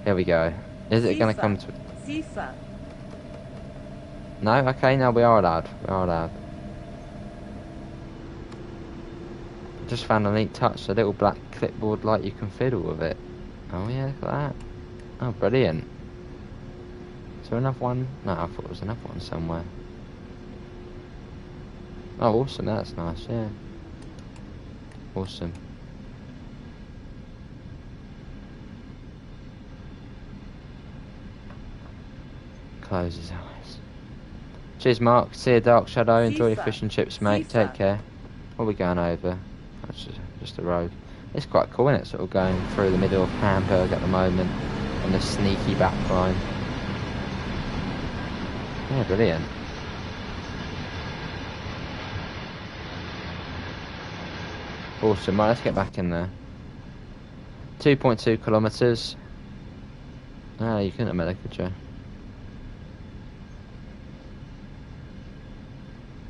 Here we go. Is it going to come to... No? Okay, no, we are allowed. We are allowed. Just found a neat touch, a little black clipboard light, you can fiddle with it. Oh yeah, look at that. Oh, brilliant. Is there another one? No, I thought there was another one somewhere. Oh, awesome, that's nice, yeah. Awesome. Close his eyes. Cheers, Mark. See you, Dark Shadow. Enjoy your fish and chips, mate. Take care. What are we going over? That's just a road. It's quite cool, isn't it? Sort of going through the middle of Hamburg at the moment on this sneaky back line. Yeah, brilliant. Awesome. Right, let's get back in there. 2.2 kilometres. Ah, you couldn't have made it, could you?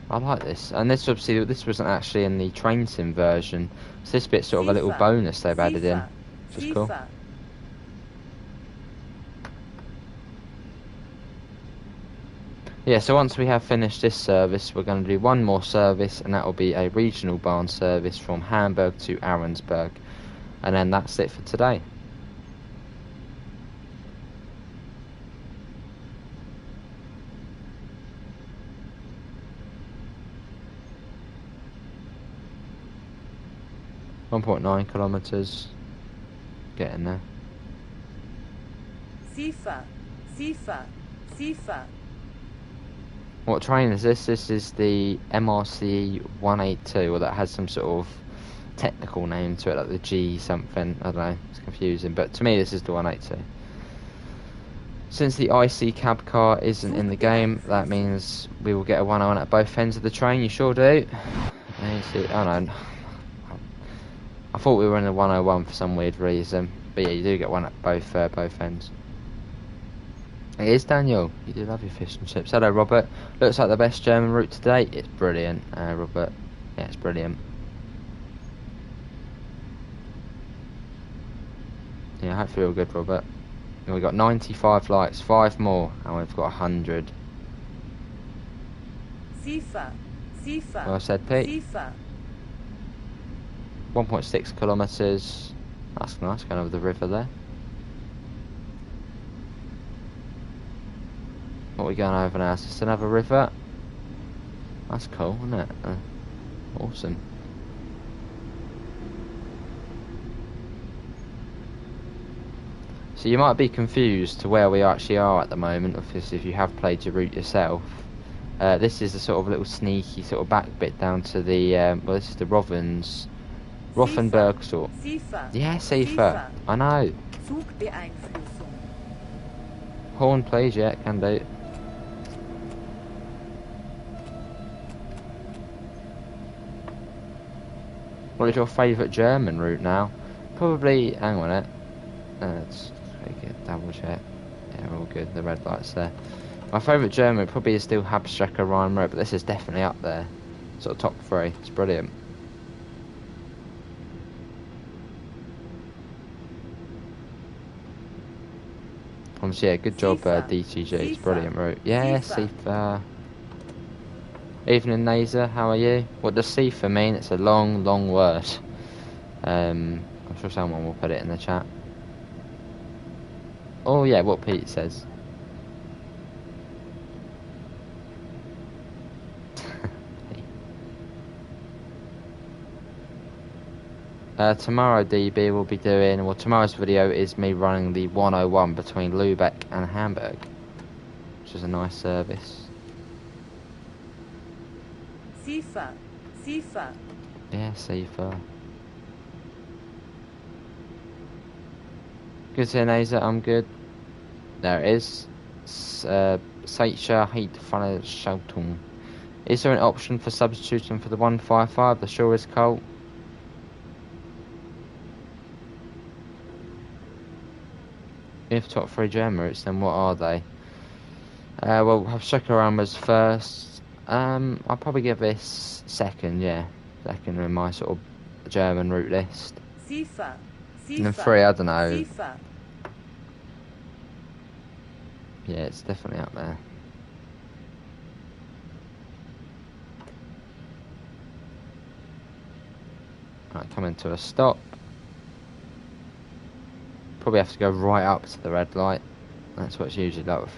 I like this. And this obviously, this wasn't actually in the train sim version. So this bit's sort of a little Sifa. bonus they've added in. Sifa. Which is cool. Sifa. Yeah, so once we have finished this service, we're going to do one more service, and that will be a regional barn service from Hamburg to Ahrensburg. And then that's it for today. .9 kilometres. Getting there. Sifa. Sifa. Sifa. What train is this? This is the MRC 182, or that has some sort of technical name to it, like the G something. I don't know, it's confusing. But to me, this is the 182. Since the IC cab car isn't in the game, that means we will get a 101 at both ends of the train. You sure do. Oh no, I thought we were in the 101 for some weird reason. But yeah, you do get one at both ends. It is Daniel. You do love your fish and chips. Hello, Robert. Looks like the best German route to date. It's brilliant, Robert. Yeah, it's brilliant. Yeah, hopefully all good, Robert. And we've got 95 likes, 5 more, and we've got 100. Sifa. Sifa. Well said, Pete. Sifa. 1.6 kilometres. That's nice, going over the river there. What are we going over now? Is this another river? That's cool, isn't it? Awesome. So you might be confused to where we actually are at the moment, obviously if you have played your route yourself. This is a sort of little sneaky sort of back bit down to the, well, this is the Rothenburg sort. Sifa. Yeah, Sifa. I know. Zugbeeinflussung. Horn please, yeah, can do. What is your favourite German route now? Probably, hang on it. Let's make it double check. Yeah, we're all good, the red light's there. My favourite German route probably is still HAMBURG Rhine Road, but this is definitely up there. Sort of top 3, it's brilliant. Obviously, yeah, good job, DTG, it's brilliant route. Yeah, Sifa. Evening, Nazer, how are you? What does Sifa mean? It's a long, long word. I'm sure someone will put it in the chat. Oh yeah, what Pete says. Tomorrow DB will be doing, well, tomorrow's video is me running the 101 between Lübeck and Hamburg, which is a nice service. Sifa. Sifa. Yeah, Sifa. Good to Nazer, I'm good. There it is. Seitscher heat Veranstaltung. Is there an option for substituting for the 155? The sure is cold. If top 3 German routes, then what are they? Well, HAMBUG was first. I'll probably give this second, yeah. Second in my sort of German route list. Sifa. Sifa. And then 3, I don't know. Sifa. Yeah, it's definitely up there. Right, coming to a stop. Probably have to go right up to the red light. That's what it's usually like with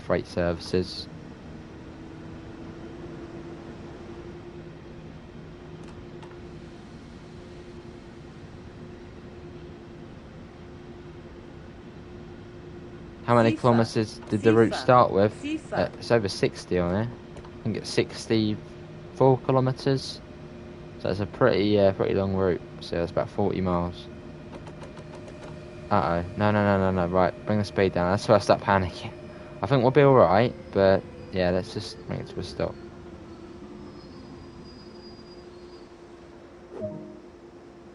freight services. How many kilometres did the route start with? It's over 60 on it. I think it's 64 kilometres. So it's a pretty long route. So it's about 40 miles. Uh-oh. No. Right, bring the speed down. That's why I start panicking. I think we'll be alright, but yeah, let's just bring it to a stop.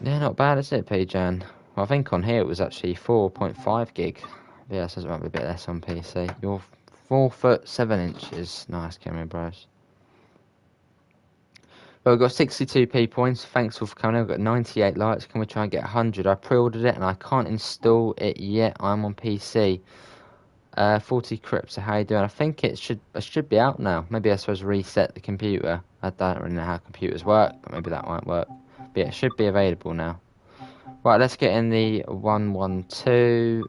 Yeah, not bad, is it, P-Jan? Well, I think on here it was actually 4.5 gig. Yeah, so it might be a bit less on PC. You're 4 foot 7 inches. Nice camera, bros. Well, we've got 62 points. Thanks all for coming in. We've got 98 likes. Can we try and get 100? I pre-ordered it and I can't install it yet. I'm on PC. 40 Crypto, how you doing? I think it should be out now. Maybe I suppose reset the computer. I don't really know how computers work, but maybe that might work. But yeah, it should be available now. Right, let's get in the 112.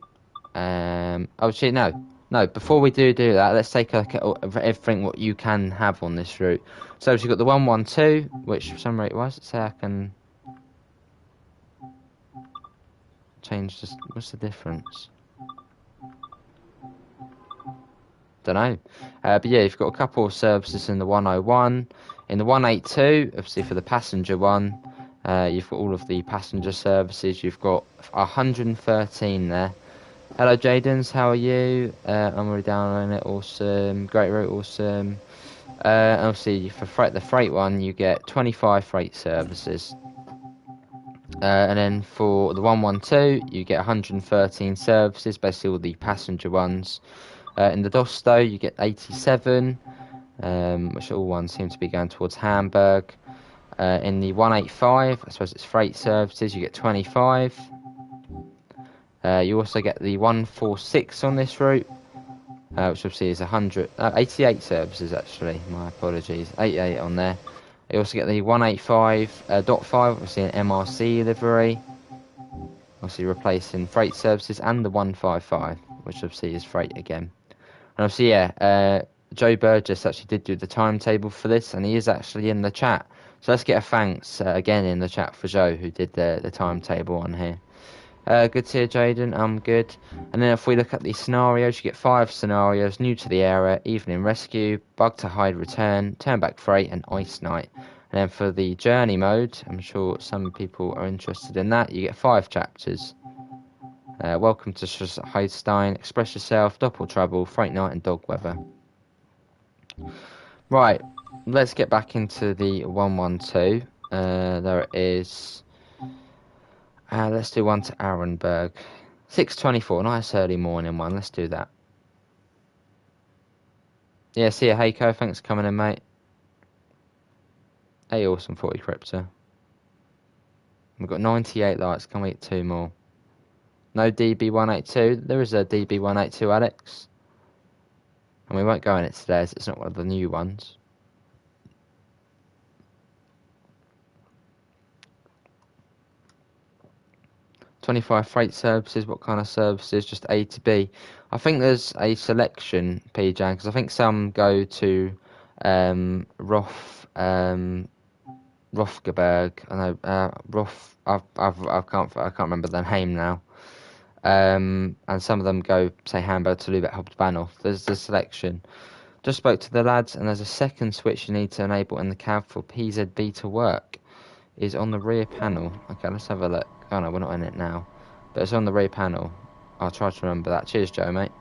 Oh shit, no. No, before we do that, let's take a look at everything what you can have on this route. So you've got the 112, which for some reason, why does it say I can change this? What's the difference? Don't know. But yeah, you've got a couple of services in the 101. In the 182, obviously for the passenger one, you've got all of the passenger services. You've got 113 there. Hello Jadens, how are you? I'm already downloading it, awesome. Great route, awesome. Obviously for the freight one, you get 25 freight services. And then for the 112, you get 113 services, basically all the passenger ones. In the Dosto, you get 87, which all ones seem to be going towards Hamburg. In the 185, I suppose it's freight services, you get 25. You also get the 146 on this route, which obviously is 88 services actually, my apologies, 88 on there. You also get the 185.5, obviously an MRC livery, obviously replacing freight services, and the 155, which obviously is freight again. And obviously, yeah, Joe Burgess actually did do the timetable for this, and he is actually in the chat. So let's get a thanks again in the chat for Joe, who did the timetable on here. Good to see you, Jaden. I'm good. And then if we look at the scenarios, you get 5 scenarios: new to the area, evening rescue, bug to hide return, turn back freight, and ice night. And then for the journey mode, I'm sure some people are interested in that. You get 5 chapters. Welcome to Heidstein, express yourself, doppel trouble, freight night, and dog weather. Right, let's get back into the 112. There it is. Let's do one to Arenberg. 6:24, nice early morning one. Let's do that. Yeah, see you, Heiko. Thanks for coming in, mate. Hey, awesome 40 Crypto. We've got 98 likes. Can we get 2 more? No DB182. There is a DB182, Alex. And we won't go in it today, as it's not one of the new ones. $25 freight services. What kind of services? Just A to B. I think there's a selection, PJ, because I think some go to Rothenburg. I know I can't remember the name now. And some of them go, say, Hamburg to Lübeck, Hauptbahnhof. There's the selection. Just spoke to the lads, and there's a second switch you need to enable in the cab for PZB to work. Is on the rear panel. Okay, let's have a look. Oh no, we're not in it now, but it's on the rear panel. I'll try to remember that. Cheers, Joe, mate.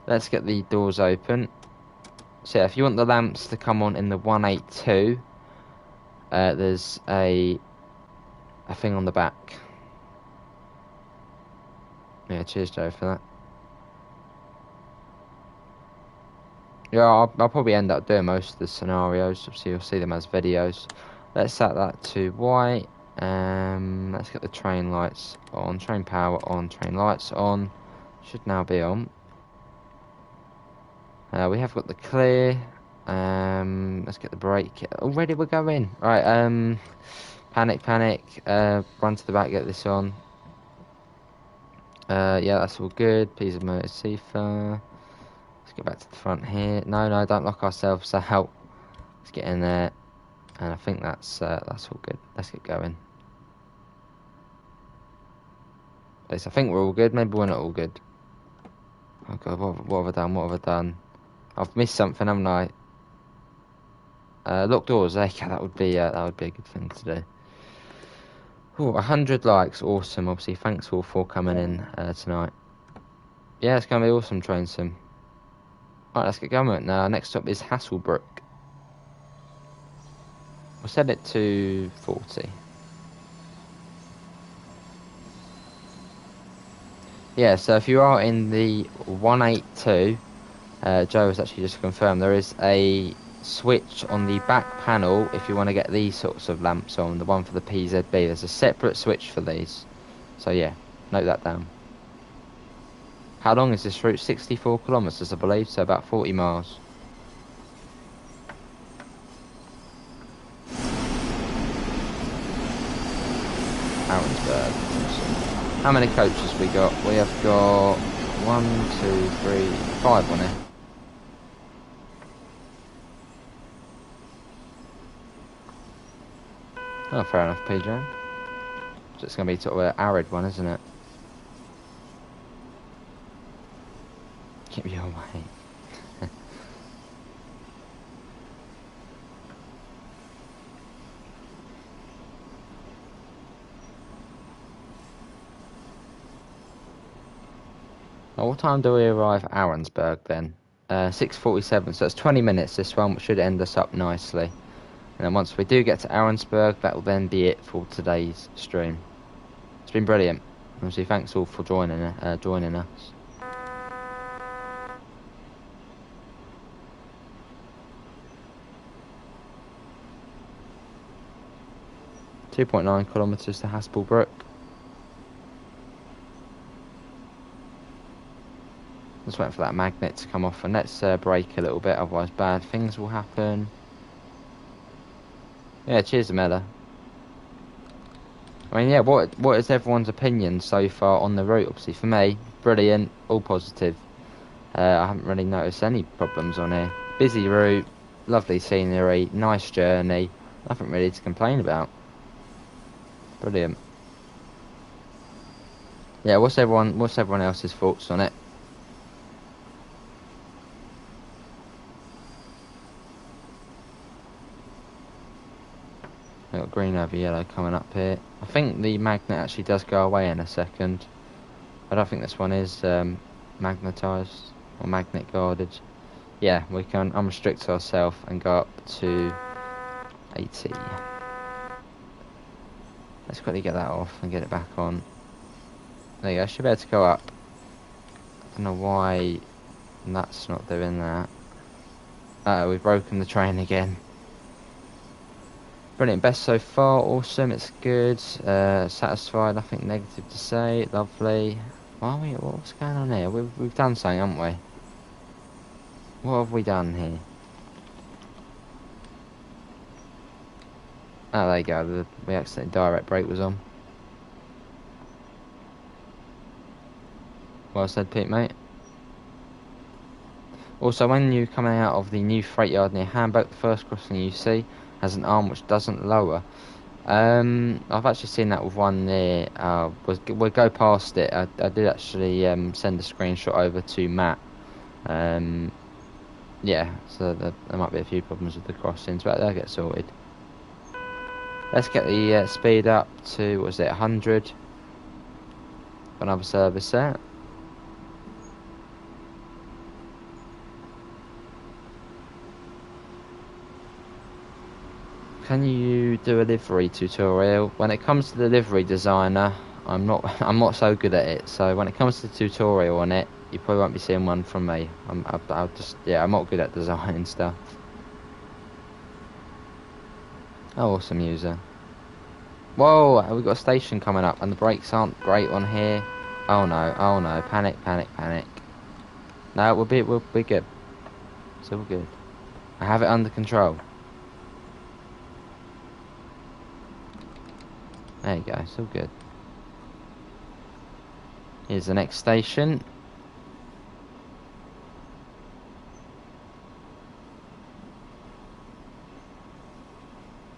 Let's get the doors open. So yeah, if you want the lamps to come on in the 182, there's a thing on the back. Yeah, cheers, Joe, for that. Yeah, I'll probably end up doing most of the scenarios. Obviously, you'll see them as videos. Let's set that to white. Let's get the train lights on, train power on, train lights on. Should now be on. We have got the clear. Let's get the brake. Already we're going. Right, panic. Run to the back, get this on. Yeah, that's all good. Piece of motor Sifa. Let's get back to the front here. No, don't lock ourselves out. Let's get in there. And I think that's all good. Let's get going. At least I think we're all good. Maybe we're not all good. Oh god, what have I done? I've missed something, haven't I? Lock doors. Okay, that would be a good thing to do. Ooh, 100 likes, awesome. Obviously, thanks all for coming in tonight. Yeah, it's gonna be awesome, train sim. Right, let's get going. Now, next up is Hasselbrook. We'll set it to 40. Yeah, so if you are in the 182, Joe has actually just confirmed there is a switch on the back panel if you want to get these sorts of lamps on, the one for the PZB. There's a separate switch for these. So yeah, note that down. How long is this route? 64 kilometres, I believe, so about 40 miles. Arensburg. How many coaches we got? We have got 1, 2, 3, 5 on here. Oh, fair enough, PJ. So it's going to be sort of an arid one, isn't it? Keep you away. Well, what time do we arrive at Arensburg then? 6:47, so it's 20 minutes this one, which should end us up nicely. And then once we do get to Arensburg, that will then be it for today's stream. It's been brilliant. Obviously, thanks all for joining us. 2.9 kilometres to Hasselbrook. Just waiting for that magnet to come off, and let's brake a little bit, otherwise bad things will happen. Yeah, cheers, Amela. I mean, yeah, what is everyone's opinion so far on the route? Obviously, for me, brilliant, all positive. I haven't really noticed any problems on here. Busy route, lovely scenery, nice journey. Nothing really to complain about. Brilliant. Yeah, what's everyone else's thoughts on it? We've got green over yellow coming up here. I think the magnet actually does go away in a second. I don't think this one is magnetised or magnet guarded. Yeah, we can unrestrict ourselves and go up to 80. Let's quickly get that off and get it back on. There you go, should be able to go up. I don't know why that's not doing that. We've broken the train again. Brilliant, best so far, awesome, it's good. Satisfied, nothing negative to say, lovely. What's going on here? We've done something, haven't we? What have we done here? Oh, there you go, we accidentally direct brake was on. Well said, Pete, mate. Also, when you're coming out of the new freight yard near Hamburg, the first crossing you see has an arm which doesn't lower. I've actually seen that with one there. We'll go past it. I did actually send a screenshot over to Matt. Yeah, so there might be a few problems with the crossings, but they'll get sorted. Let's get the speed up to, what was it, 100. Another service there. Can you do a livery tutorial? When it comes to the livery designer, I'm not so good at it. So when it comes to the tutorial on it, you probably won't be seeing one from me. I'm not good at designing stuff. Oh, awesome user. Whoa, we've got a station coming up, and the brakes aren't great on here. Oh no, panic. No, we'll be good. It's all good. I have it under control. There you go, it's all good. Here's the next station.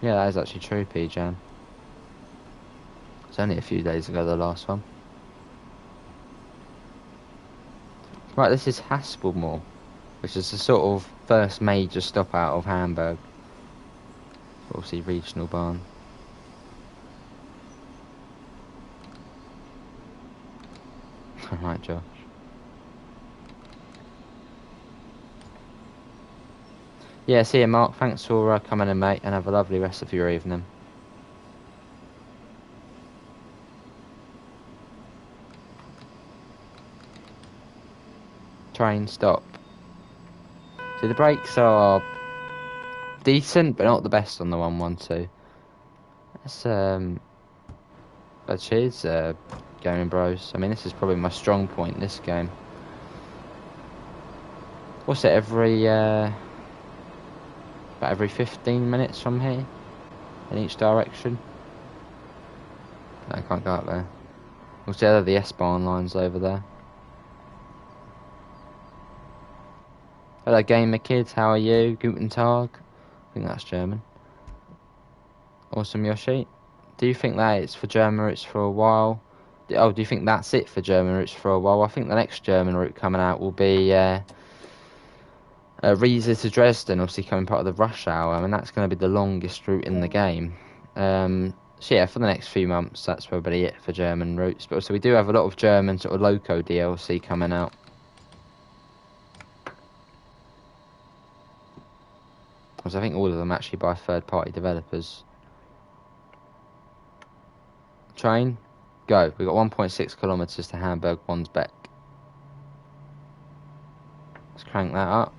Yeah, that is actually true, P-Jan. It's only a few days ago, the last one. Right, this is Haspelmoor, which is the sort of first major stop out of Hamburg. Obviously, regional barn. Alright, Josh. Yeah, see you, Mark. Thanks for coming in, mate, and have a lovely rest of your evening. Train stop. See, the brakes are decent, but not the best on the 112. That's but cheers, gaming bros. I mean, this is probably my strong point in this game. What's it, about every 15 minutes from here? In each direction? No, I can't go up there. What's the other, the S-Bahn lines over there? Hello gamer kids, how are you? Guten Tag? I think that's German. Awesome Yoshi. Do you think that it's for German routes for a while? Oh, do you think that's it for German routes for a while? I think the next German route coming out will be Riesa to Dresden, obviously coming part of the rush hour. I mean, that's going to be the longest route in the game. So yeah, for the next few months, that's probably it for German routes. But also we do have a lot of German sort of loco DLC coming out. Because I think all of them actually by third-party developers. Train, go. We've got 1.6 kilometres to Hamburg-Wandsbek. Let's crank that up.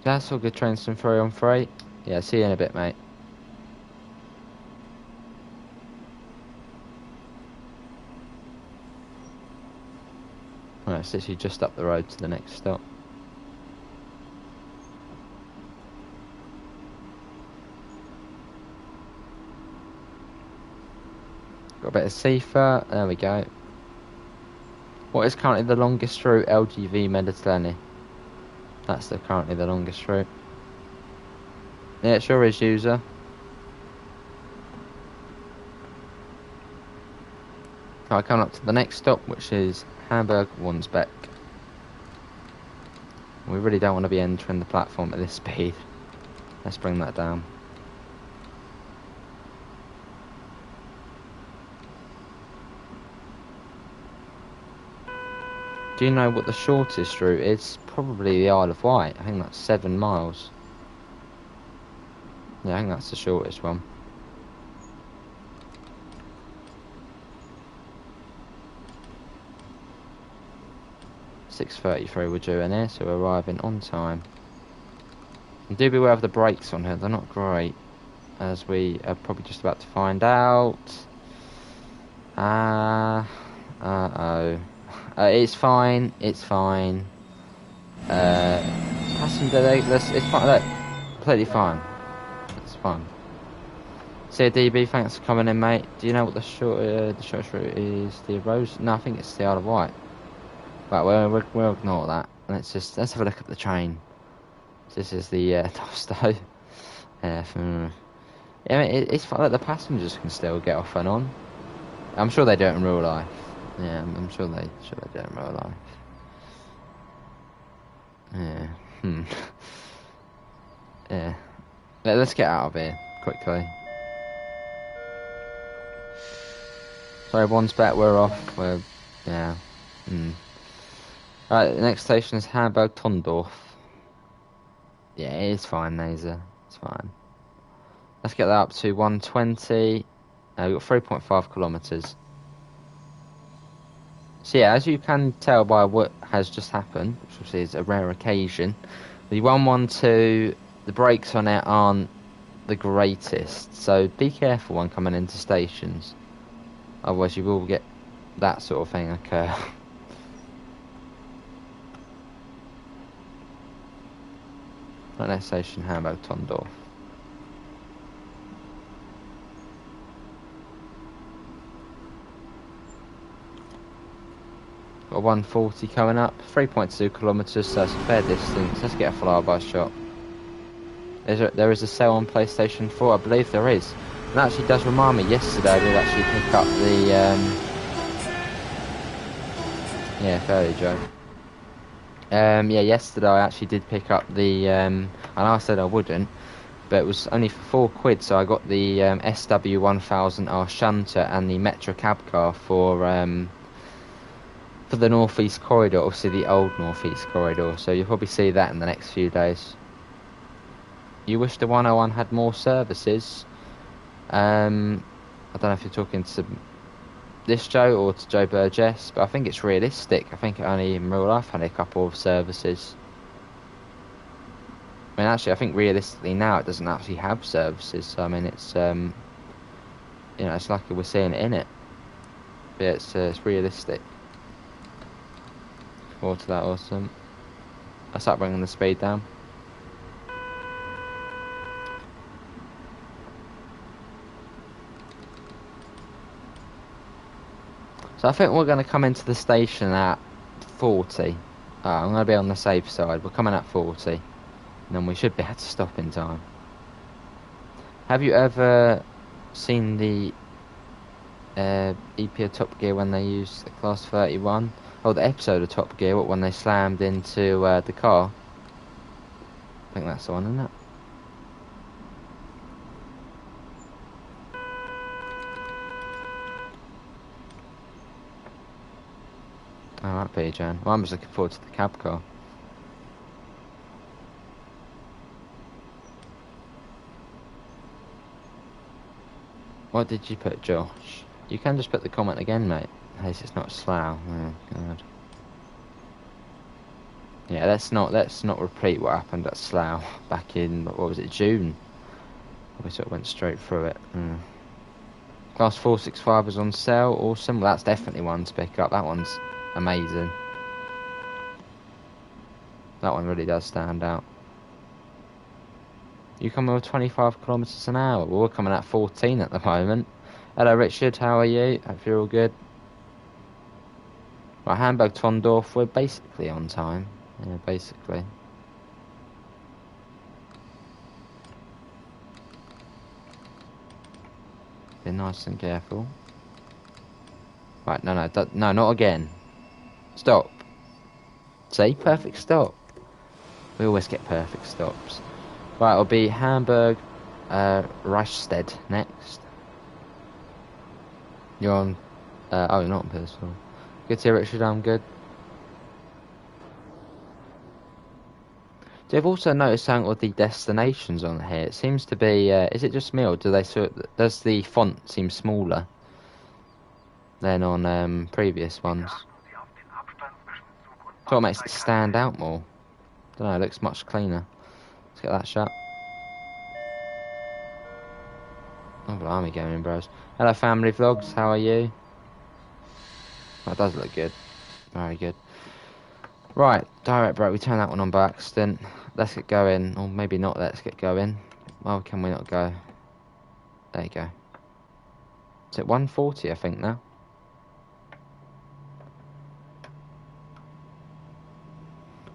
That's all good, trains from 3 on 3. Yeah, see you in a bit, mate. Right, it's literally just up the road to the next stop. Got a bit of Seafer, there we go. What is currently the longest route? LGV Mediterranean. That's currently the longest route. Yeah, it sure is, user. Right, coming up to the next stop, which is Hamburg-Wandsbek. We really don't want to be entering the platform at this speed. Let's bring that down. Do you know what the shortest route is? Probably the Isle of Wight. I think that's 7 miles. Yeah, I think that's the shortest one. .33 we're doing here, so we're arriving on time. And do beware of the brakes on here, they're not great, as we are probably just about to find out. It's fine, it's fine. Passenger, it's fine, look, completely fine. It's fine. CDB, thanks for coming in, mate. Do you know what the shortest route is? The erosion? No, I think it's the Isle of Wight. Right, we'll ignore that. Let's have a look at the train. This is the Dosto. Yeah, I mean, it's fine that the passengers can still get off and on. I'm sure they do it in real life. Yeah, I'm sure they do it in real life. Yeah. Yeah. Let's get out of here quickly. Sorry, one's bet. We're off. Yeah. Right, the next station is Hamburg-Tondorf. Yeah, it's fine, Naser. It's fine. Let's get that up to 120. We've got 3.5 kilometres. So yeah, as you can tell by what has just happened, which obviously is a rare occasion, the 112, the brakes on it aren't the greatest. So be careful when coming into stations. Otherwise you will get that sort of thing occur. Right, next station, Hamburg-Tondorf. Got 140 coming up, 3.2 kilometres, so it's a fair distance. Let's get a flyby shot. There is a sale on PlayStation 4, I believe there is. And that actually does remind me, yesterday I did actually pick up the... Yeah, fairly Joe. Yeah, yesterday I actually did pick up the... I know I said I wouldn't, but it was only for £4, so I got the SW1000R Shunter and the Metro cab car for the North East Corridor, obviously the old North East Corridor, so you'll probably see that in the next few days. You wish the 101 had more services? I don't know if you're talking to this Joe or to Joe Burgess, but I think it's realistic. I think it only in real life had a couple of services. I mean, actually, I think realistically now it doesn't actually have services. So, I mean, it's you know, it's lucky we're seeing it in it. But yeah, it's realistic. Forward to that, awesome. I start bringing the speed down. So I think we're going to come into the station at 40. I'm going to be on the safe side. We're coming at 40. And then we should be able to stop in time. Have you ever seen the EP of Top Gear when they used the Class 31? Oh, the episode of Top Gear, when they slammed into the car? I think that's the one, isn't it? Alright, P-Jan. Well, I'm just looking forward to the cab car. What did you put, Josh? You can just put the comment again, mate. At least it's not Slough. Oh, God. Yeah, let's not repeat what happened at Slough back in, what was it, June? We sort of went straight through it. Class 465 is on sale. Awesome. Well, that's definitely one to pick up. That one's amazing. That one really does stand out. You coming with 25 kilometres an hour? Well, we're coming at 14 at the moment. Hello, Richard. How are you? Hope you're all good. Right, Hamburg Tondorf. We're basically on time. Yeah, basically. Be nice and careful. Right, no, not again. Stop. See, perfect stop. We always get perfect stops. Right, it'll be Hamburg, Reichsted next. You're on. Oh, you're not on personal. Good to hear, Richard. I'm good. I've also noticed something with the destinations on here. It seems to be. Is it just me, or does the font seem smaller than on previous ones? So it makes it stand out more. Don't know. It looks much cleaner. Let's get that shut. Oh, blimey, gaming bros. Hello, family vlogs. How are you? That does look good. Very good. Right, direct brake. We turned that one on by accident. Let's get going. Or maybe not. Let's get going. Well, can we not go? There you go. Is it 140, I think, now?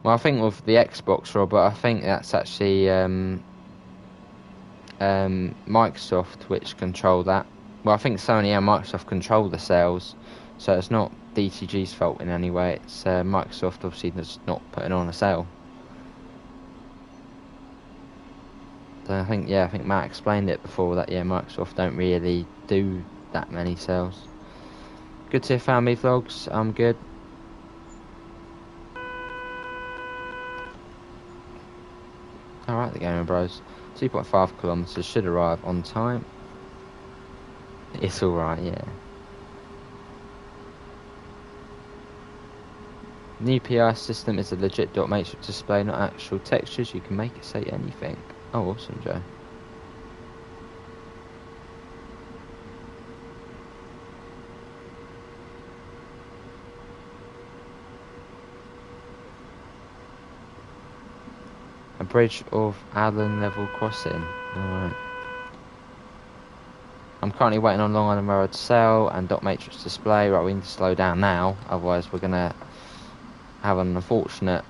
Well, I think with the Xbox, Robert, I think that's actually Microsoft which control that. Well, I think Sony and Microsoft control the sales, so it's not DTG's fault in any way. It's Microsoft obviously that's not putting on a sale. So I think Matt explained it before that Microsoft don't really do that many sales. Good to hear, family vlogs. I'm good. Alright, the Gamer Bros. 2.5 kilometres, should arrive on time. It's alright, yeah. New PI system is a legit dot matrix display, not actual textures. You can make it say anything. Oh, awesome, Joe. A bridge of Allen level crossing. Alright. I'm currently waiting on Long Island Railroad sale and dot matrix display. Right, we need to slow down now, otherwise we're gonna have an unfortunate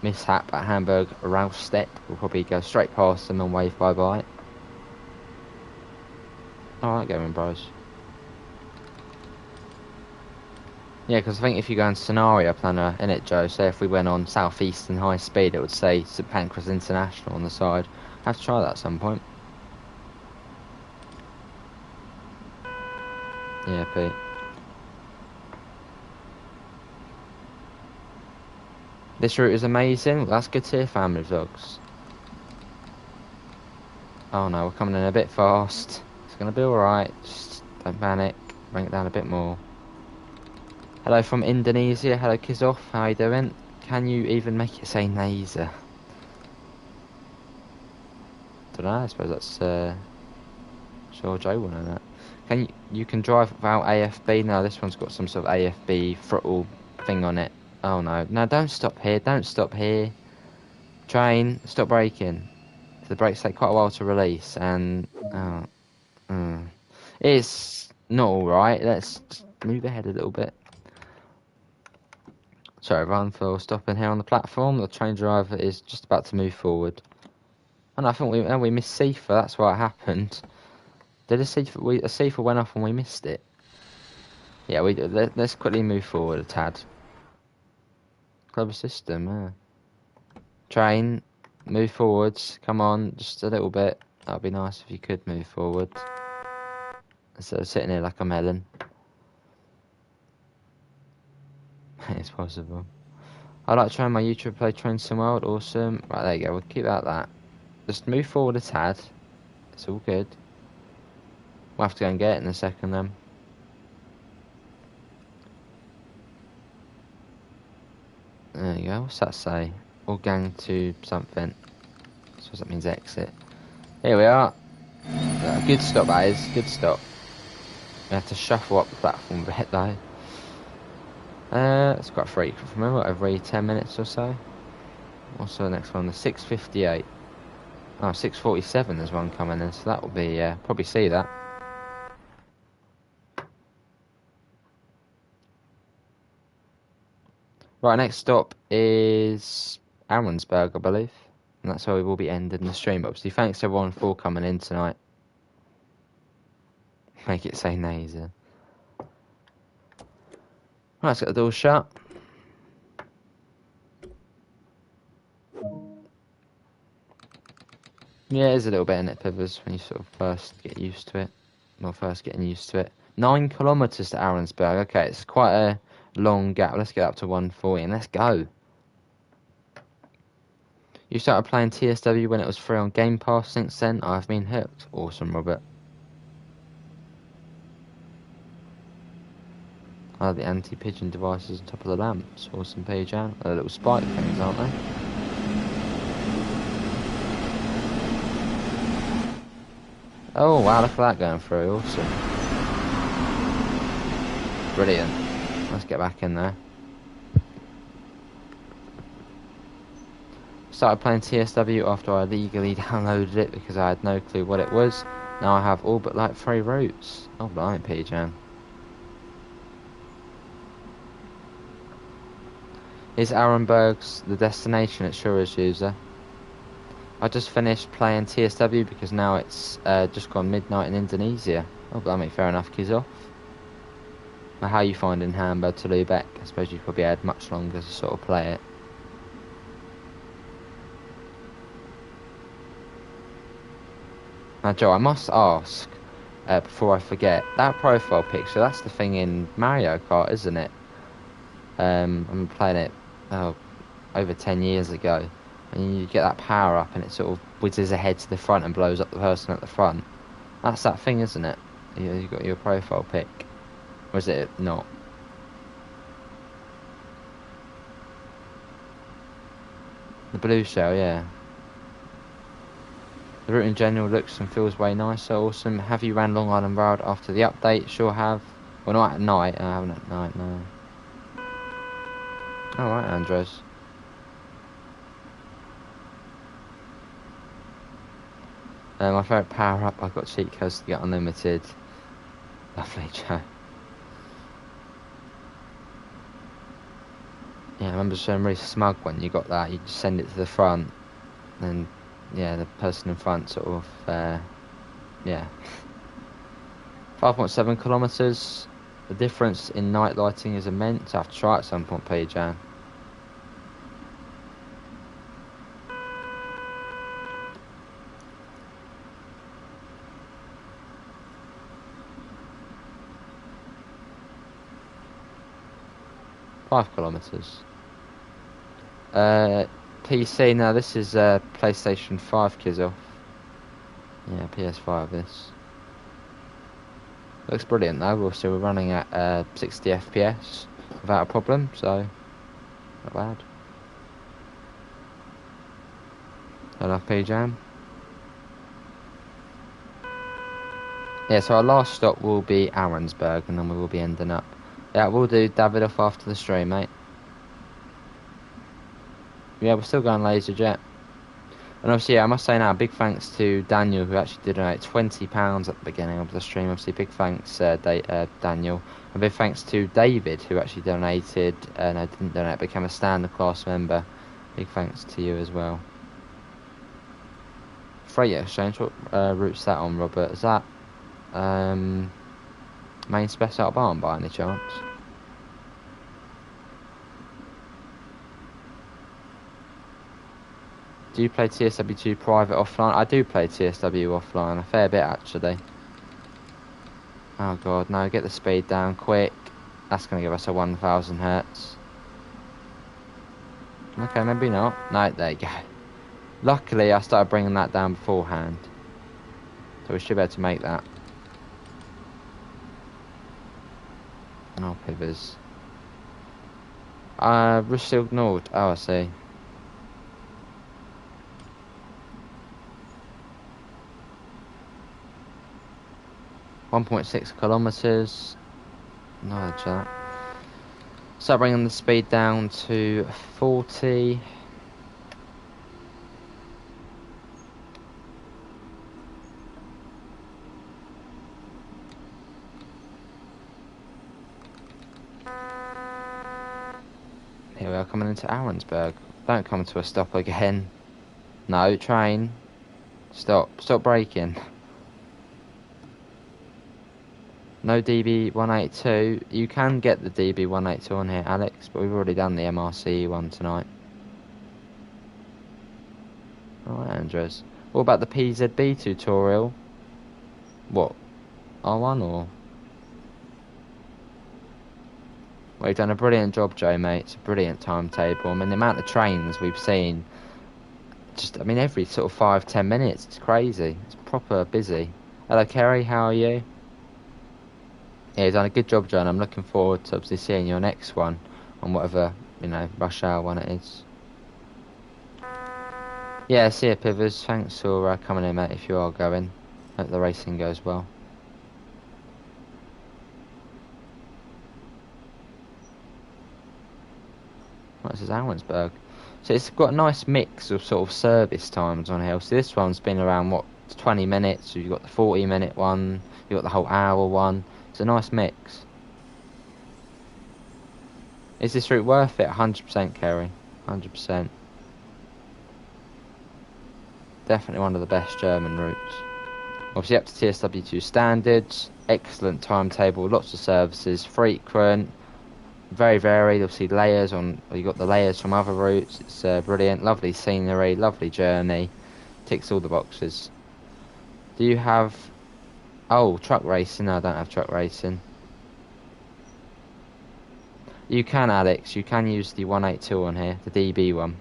mishap at Hamburg Reichsted. We'll probably go straight past them and wave bye bye. Alright, going bros. Yeah, because I think if you go in scenario planner, in it, Joe, say if we went on southeastern high speed, it would say St Pancras International on the side. I have to try that at some point. Yeah, Pete. This route is amazing. Well, that's good to hear, family vlogs. Oh no, we're coming in a bit fast. It's going to be alright. Just don't panic. Bring it down a bit more. Hello from Indonesia. Hello Kizoff. How you doing? Can you even make it say Naser? Don't know. I suppose that's sure Joe will know that. You can drive without AFB? No, this one's got some sort of AFB throttle thing on it. Oh no. No, don't stop here. Don't stop here. Train, stop braking. The brakes take quite a while to release, and it's not alright. Let's just move ahead a little bit. Sorry everyone for stopping here on the platform. The train driver is just about to move forward. And I think we missed Sifa, that's what happened. Did a Sifa went off and we missed it? Yeah, let's quickly move forward a tad. Clever system, yeah. Train, move forwards, come on, just a little bit. That'd be nice if you could move forward. Instead of sitting here like a melon. It's possible. I like trying my YouTube play Train Sim World, awesome. Right, there you go, we'll keep that. Just move forward a tad. It's all good. We'll have to go and get it in a second then. There you go, what's that say? All gang to something. I suppose that means exit. Here we are. Good stop, that is. Good stop. We have to shuffle up the platform a bit though. It's quite frequent from memory, every 10 minutes or so. Also the next one, the 6:58. Oh, 6:47 there's one coming in, so that will be, probably see that. Right, next stop is Arensberg, I believe. And that's where we will be ending the stream. Obviously, thanks everyone for coming in tonight. Make it say Naser. Right, let's get the door shut. Yeah, there's a little bit in it, Pivers, when you sort of first get used to it. Well, first getting used to it. 9 kilometres to Arensberg. Okay, it's quite a long gap. Let's get up to 140 and let's go. You started playing TSW when it was free on Game Pass. Since then, I've been hooked. Awesome, Robert. I like the anti-pigeon devices on top of the lamps. Awesome, P-Jan. They're little spike things, aren't they? Oh, wow, look at that going through. Awesome. Brilliant. Let's get back in there. Started playing TSW after I legally downloaded it because I had no clue what it was. Now I have all but like 3 routes. Oh, blimey, P-Jan. Is Arenberg's the destination? It sure is, user. I just finished playing TSW because now it's just gone midnight in Indonesia. Oh, blimey, fair enough, Kizoff. Well, how are you finding Hamburg-Lübeck? I suppose you've probably had much longer to sort of play it. Now, Joe, I must ask, before I forget, that profile picture, that's the thing in Mario Kart, isn't it? I'm playing it over 10 years ago, and you get that power up and it sort of whizzes ahead to the front and blows up the person at the front. That's that thing, isn't it? You've got your profile pic. Or is it not? The blue shell, yeah. The route in general looks and feels way nicer. Awesome. Have you ran Long Island Road after the update? Sure have. Well, not at night. I haven't at night, no. Alright, Andres. My favourite power up, I've got cheat codes to get unlimited. Lovely, Joe. Yeah, I remember showing really smug when you got that. You just send it to the front, and yeah, the person in front sort of, yeah. 5.7 kilometres. The difference in night lighting is immense. I have to try it at some point, P-Jan. Five kilometres. PC, now this is PlayStation 5 Kizoff. Yeah, PS5 this. Looks brilliant though, we're running at 60 FPS. without a problem, so not bad. Hello, PJam. Yeah, so our last stop will be Arensburg, and then we will be ending up. Yeah, we'll do Davidoff after the stream, mate. Yeah, we're still going Laserjet. And obviously, yeah, I must say now, big thanks to Daniel, who actually did donate £20 at the beginning of the stream. Obviously, big thanks, Daniel. And big thanks to David, who actually donated, no, didn't donate, became a standard class member. Big thanks to you as well. Freight exchange, what route's that on, Robert? Is that main spec out barn by any chance? Do you play TSW2 private offline? I do play TSW offline, a fair bit actually. Oh god, no, get the speed down quick. That's going to give us a 1000 hertz. Okay, maybe not. No, there you go. Luckily, I started bringing that down beforehand. So we should be able to make that. Oh, pivers. Russil Nord. Oh, I see. .6 kilometers. Knowledge that. Start bringing the speed down to 40. Here we are coming into Arensburg. Don't come to a stop again. No, train. Stop. Stop braking. No DB182. You can get the DB182 on here, Alex, but we've already done the MRC one tonight. Alright, Andres. What about the PZB tutorial? What? R1 or? Well, you've done a brilliant job, Joe, mate. It's a brilliant timetable. I mean, the amount of trains we've seen, just, I mean, every sort of 5-10 minutes. It's crazy. It's proper busy. Hello, Kerry. How are you? Yeah, you've done a good job, John. I'm looking forward to obviously seeing your next one on whatever, you know, rush hour one it is. Yeah, see you, Pivers. Thanks for coming in, mate, if you are going. Hope the racing goes well. This is Arensburg. So it's got a nice mix of sort of service times on here. So this one's been around, what, 20 minutes. You've got the 40-minute one. You've got the whole hour one. It's a nice mix. Is this route worth it? 100%, Kerry. 100%. Definitely one of the best German routes. Obviously up to TSW2 standards. Excellent timetable. Lots of services. Frequent. Very varied. Obviously layers on. You got the layers from other routes. It's brilliant. Lovely scenery. Lovely journey. Ticks all the boxes. Do you have... Oh, truck racing. No, I don't have truck racing. You can, Alex. You can use the 182 on here. The DB one.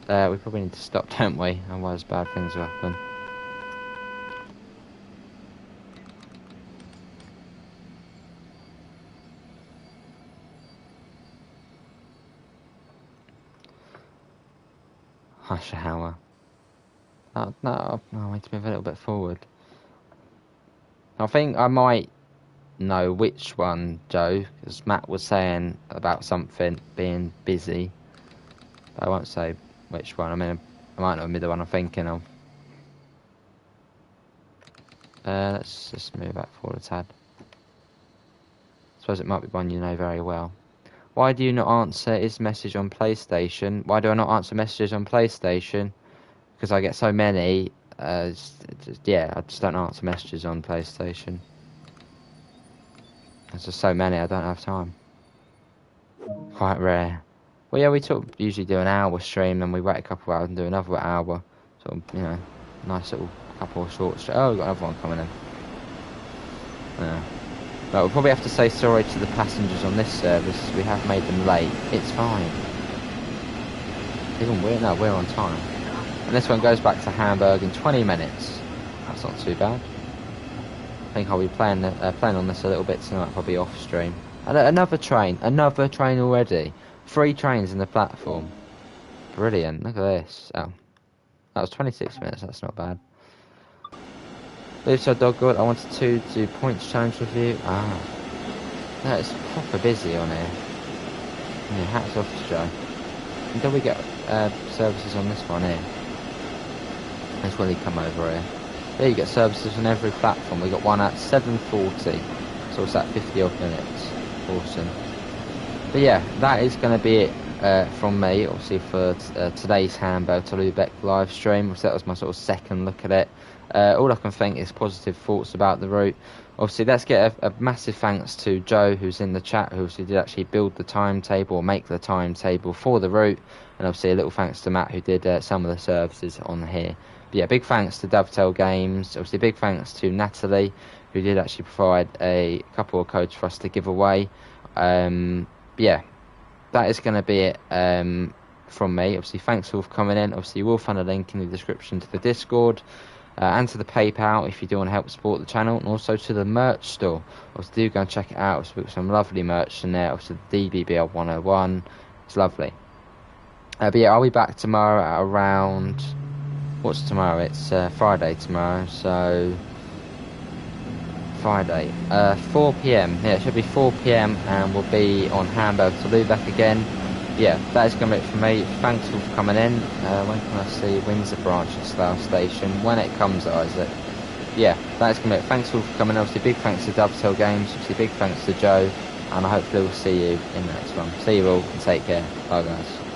We probably need to stop, don't we? Otherwise bad things will happen. Hush hour. Oh, no, I need to move a little bit forward. I think I might know which one, Joe, because Matt was saying about something being busy. But I won't say which one. I mean, I might know the one I'm thinking of. Let's just move back forward a tad. I suppose it might be one you know very well. Why do you not answer his message on PlayStation? Why do I not answer messages on PlayStation? Because I get so many. Yeah, I just don't answer messages on PlayStation. There's just so many, I don't have time. Quite rare. Well, yeah, we usually do an hour stream, then we wait a couple of hours and do another hour. Sort of, you know, nice little couple of short streams. Oh, we've got another one coming in. Yeah. But we'll probably have to say sorry to the passengers on this service. We have made them late. It's fine. Even we're on time. And this one goes back to Hamburg in 20 minutes. That's not too bad. I think I'll be playing on this a little bit tonight, probably off stream. And another train already. 3 trains in the platform. Brilliant. Look at this. Oh, that was 26 minutes. That's not bad. Lucio Doggood, I wanted to do points challenge with you. Ah, no, it's proper busy on here. Yeah, hats off to Joe. Until we get services on this one here. Let's really come over here. There you get services on every platform. We got one at 7:40, so it's at 50 odd minutes. Awesome. But yeah, that is going to be it from me, obviously, for today's Hamburg to Lübeck live stream. So that was my sort of second look at it. All I can think is positive thoughts about the route. Obviously, let's get a massive thanks to Joe, who's in the chat, who obviously did actually build the timetable or make the timetable for the route. And obviously a little thanks to Matt, who did some of the services on here. But yeah, big thanks to Dovetail Games. Obviously, big thanks to Natalie, who did actually provide a couple of codes for us to give away. Yeah, that is going to be it from me. Obviously, thanks all for coming in. Obviously, you will find a link in the description to the Discord and to the PayPal if you do want to help support the channel, and also to the merch store. Obviously, do go and check it out. Obviously, we've got some lovely merch in there. Obviously, the DBBL 101. It's lovely. But yeah, I'll be back tomorrow at around... What's tomorrow? It's Friday tomorrow, so... Friday. 4 PM. Yeah, it should be 4 PM, and we'll be on Hamburg to Lübeck again. Yeah, that is going to be it for me. Thanks all for coming in. When can I see Windsor branch at Slough Station? When it comes, Isaac. Yeah, that is going to be it. Thanks all for coming in. Obviously, big thanks to Dovetail Games. Obviously, big thanks to Joe. And I hopefully will see you in the next one. See you all and take care. Bye, guys.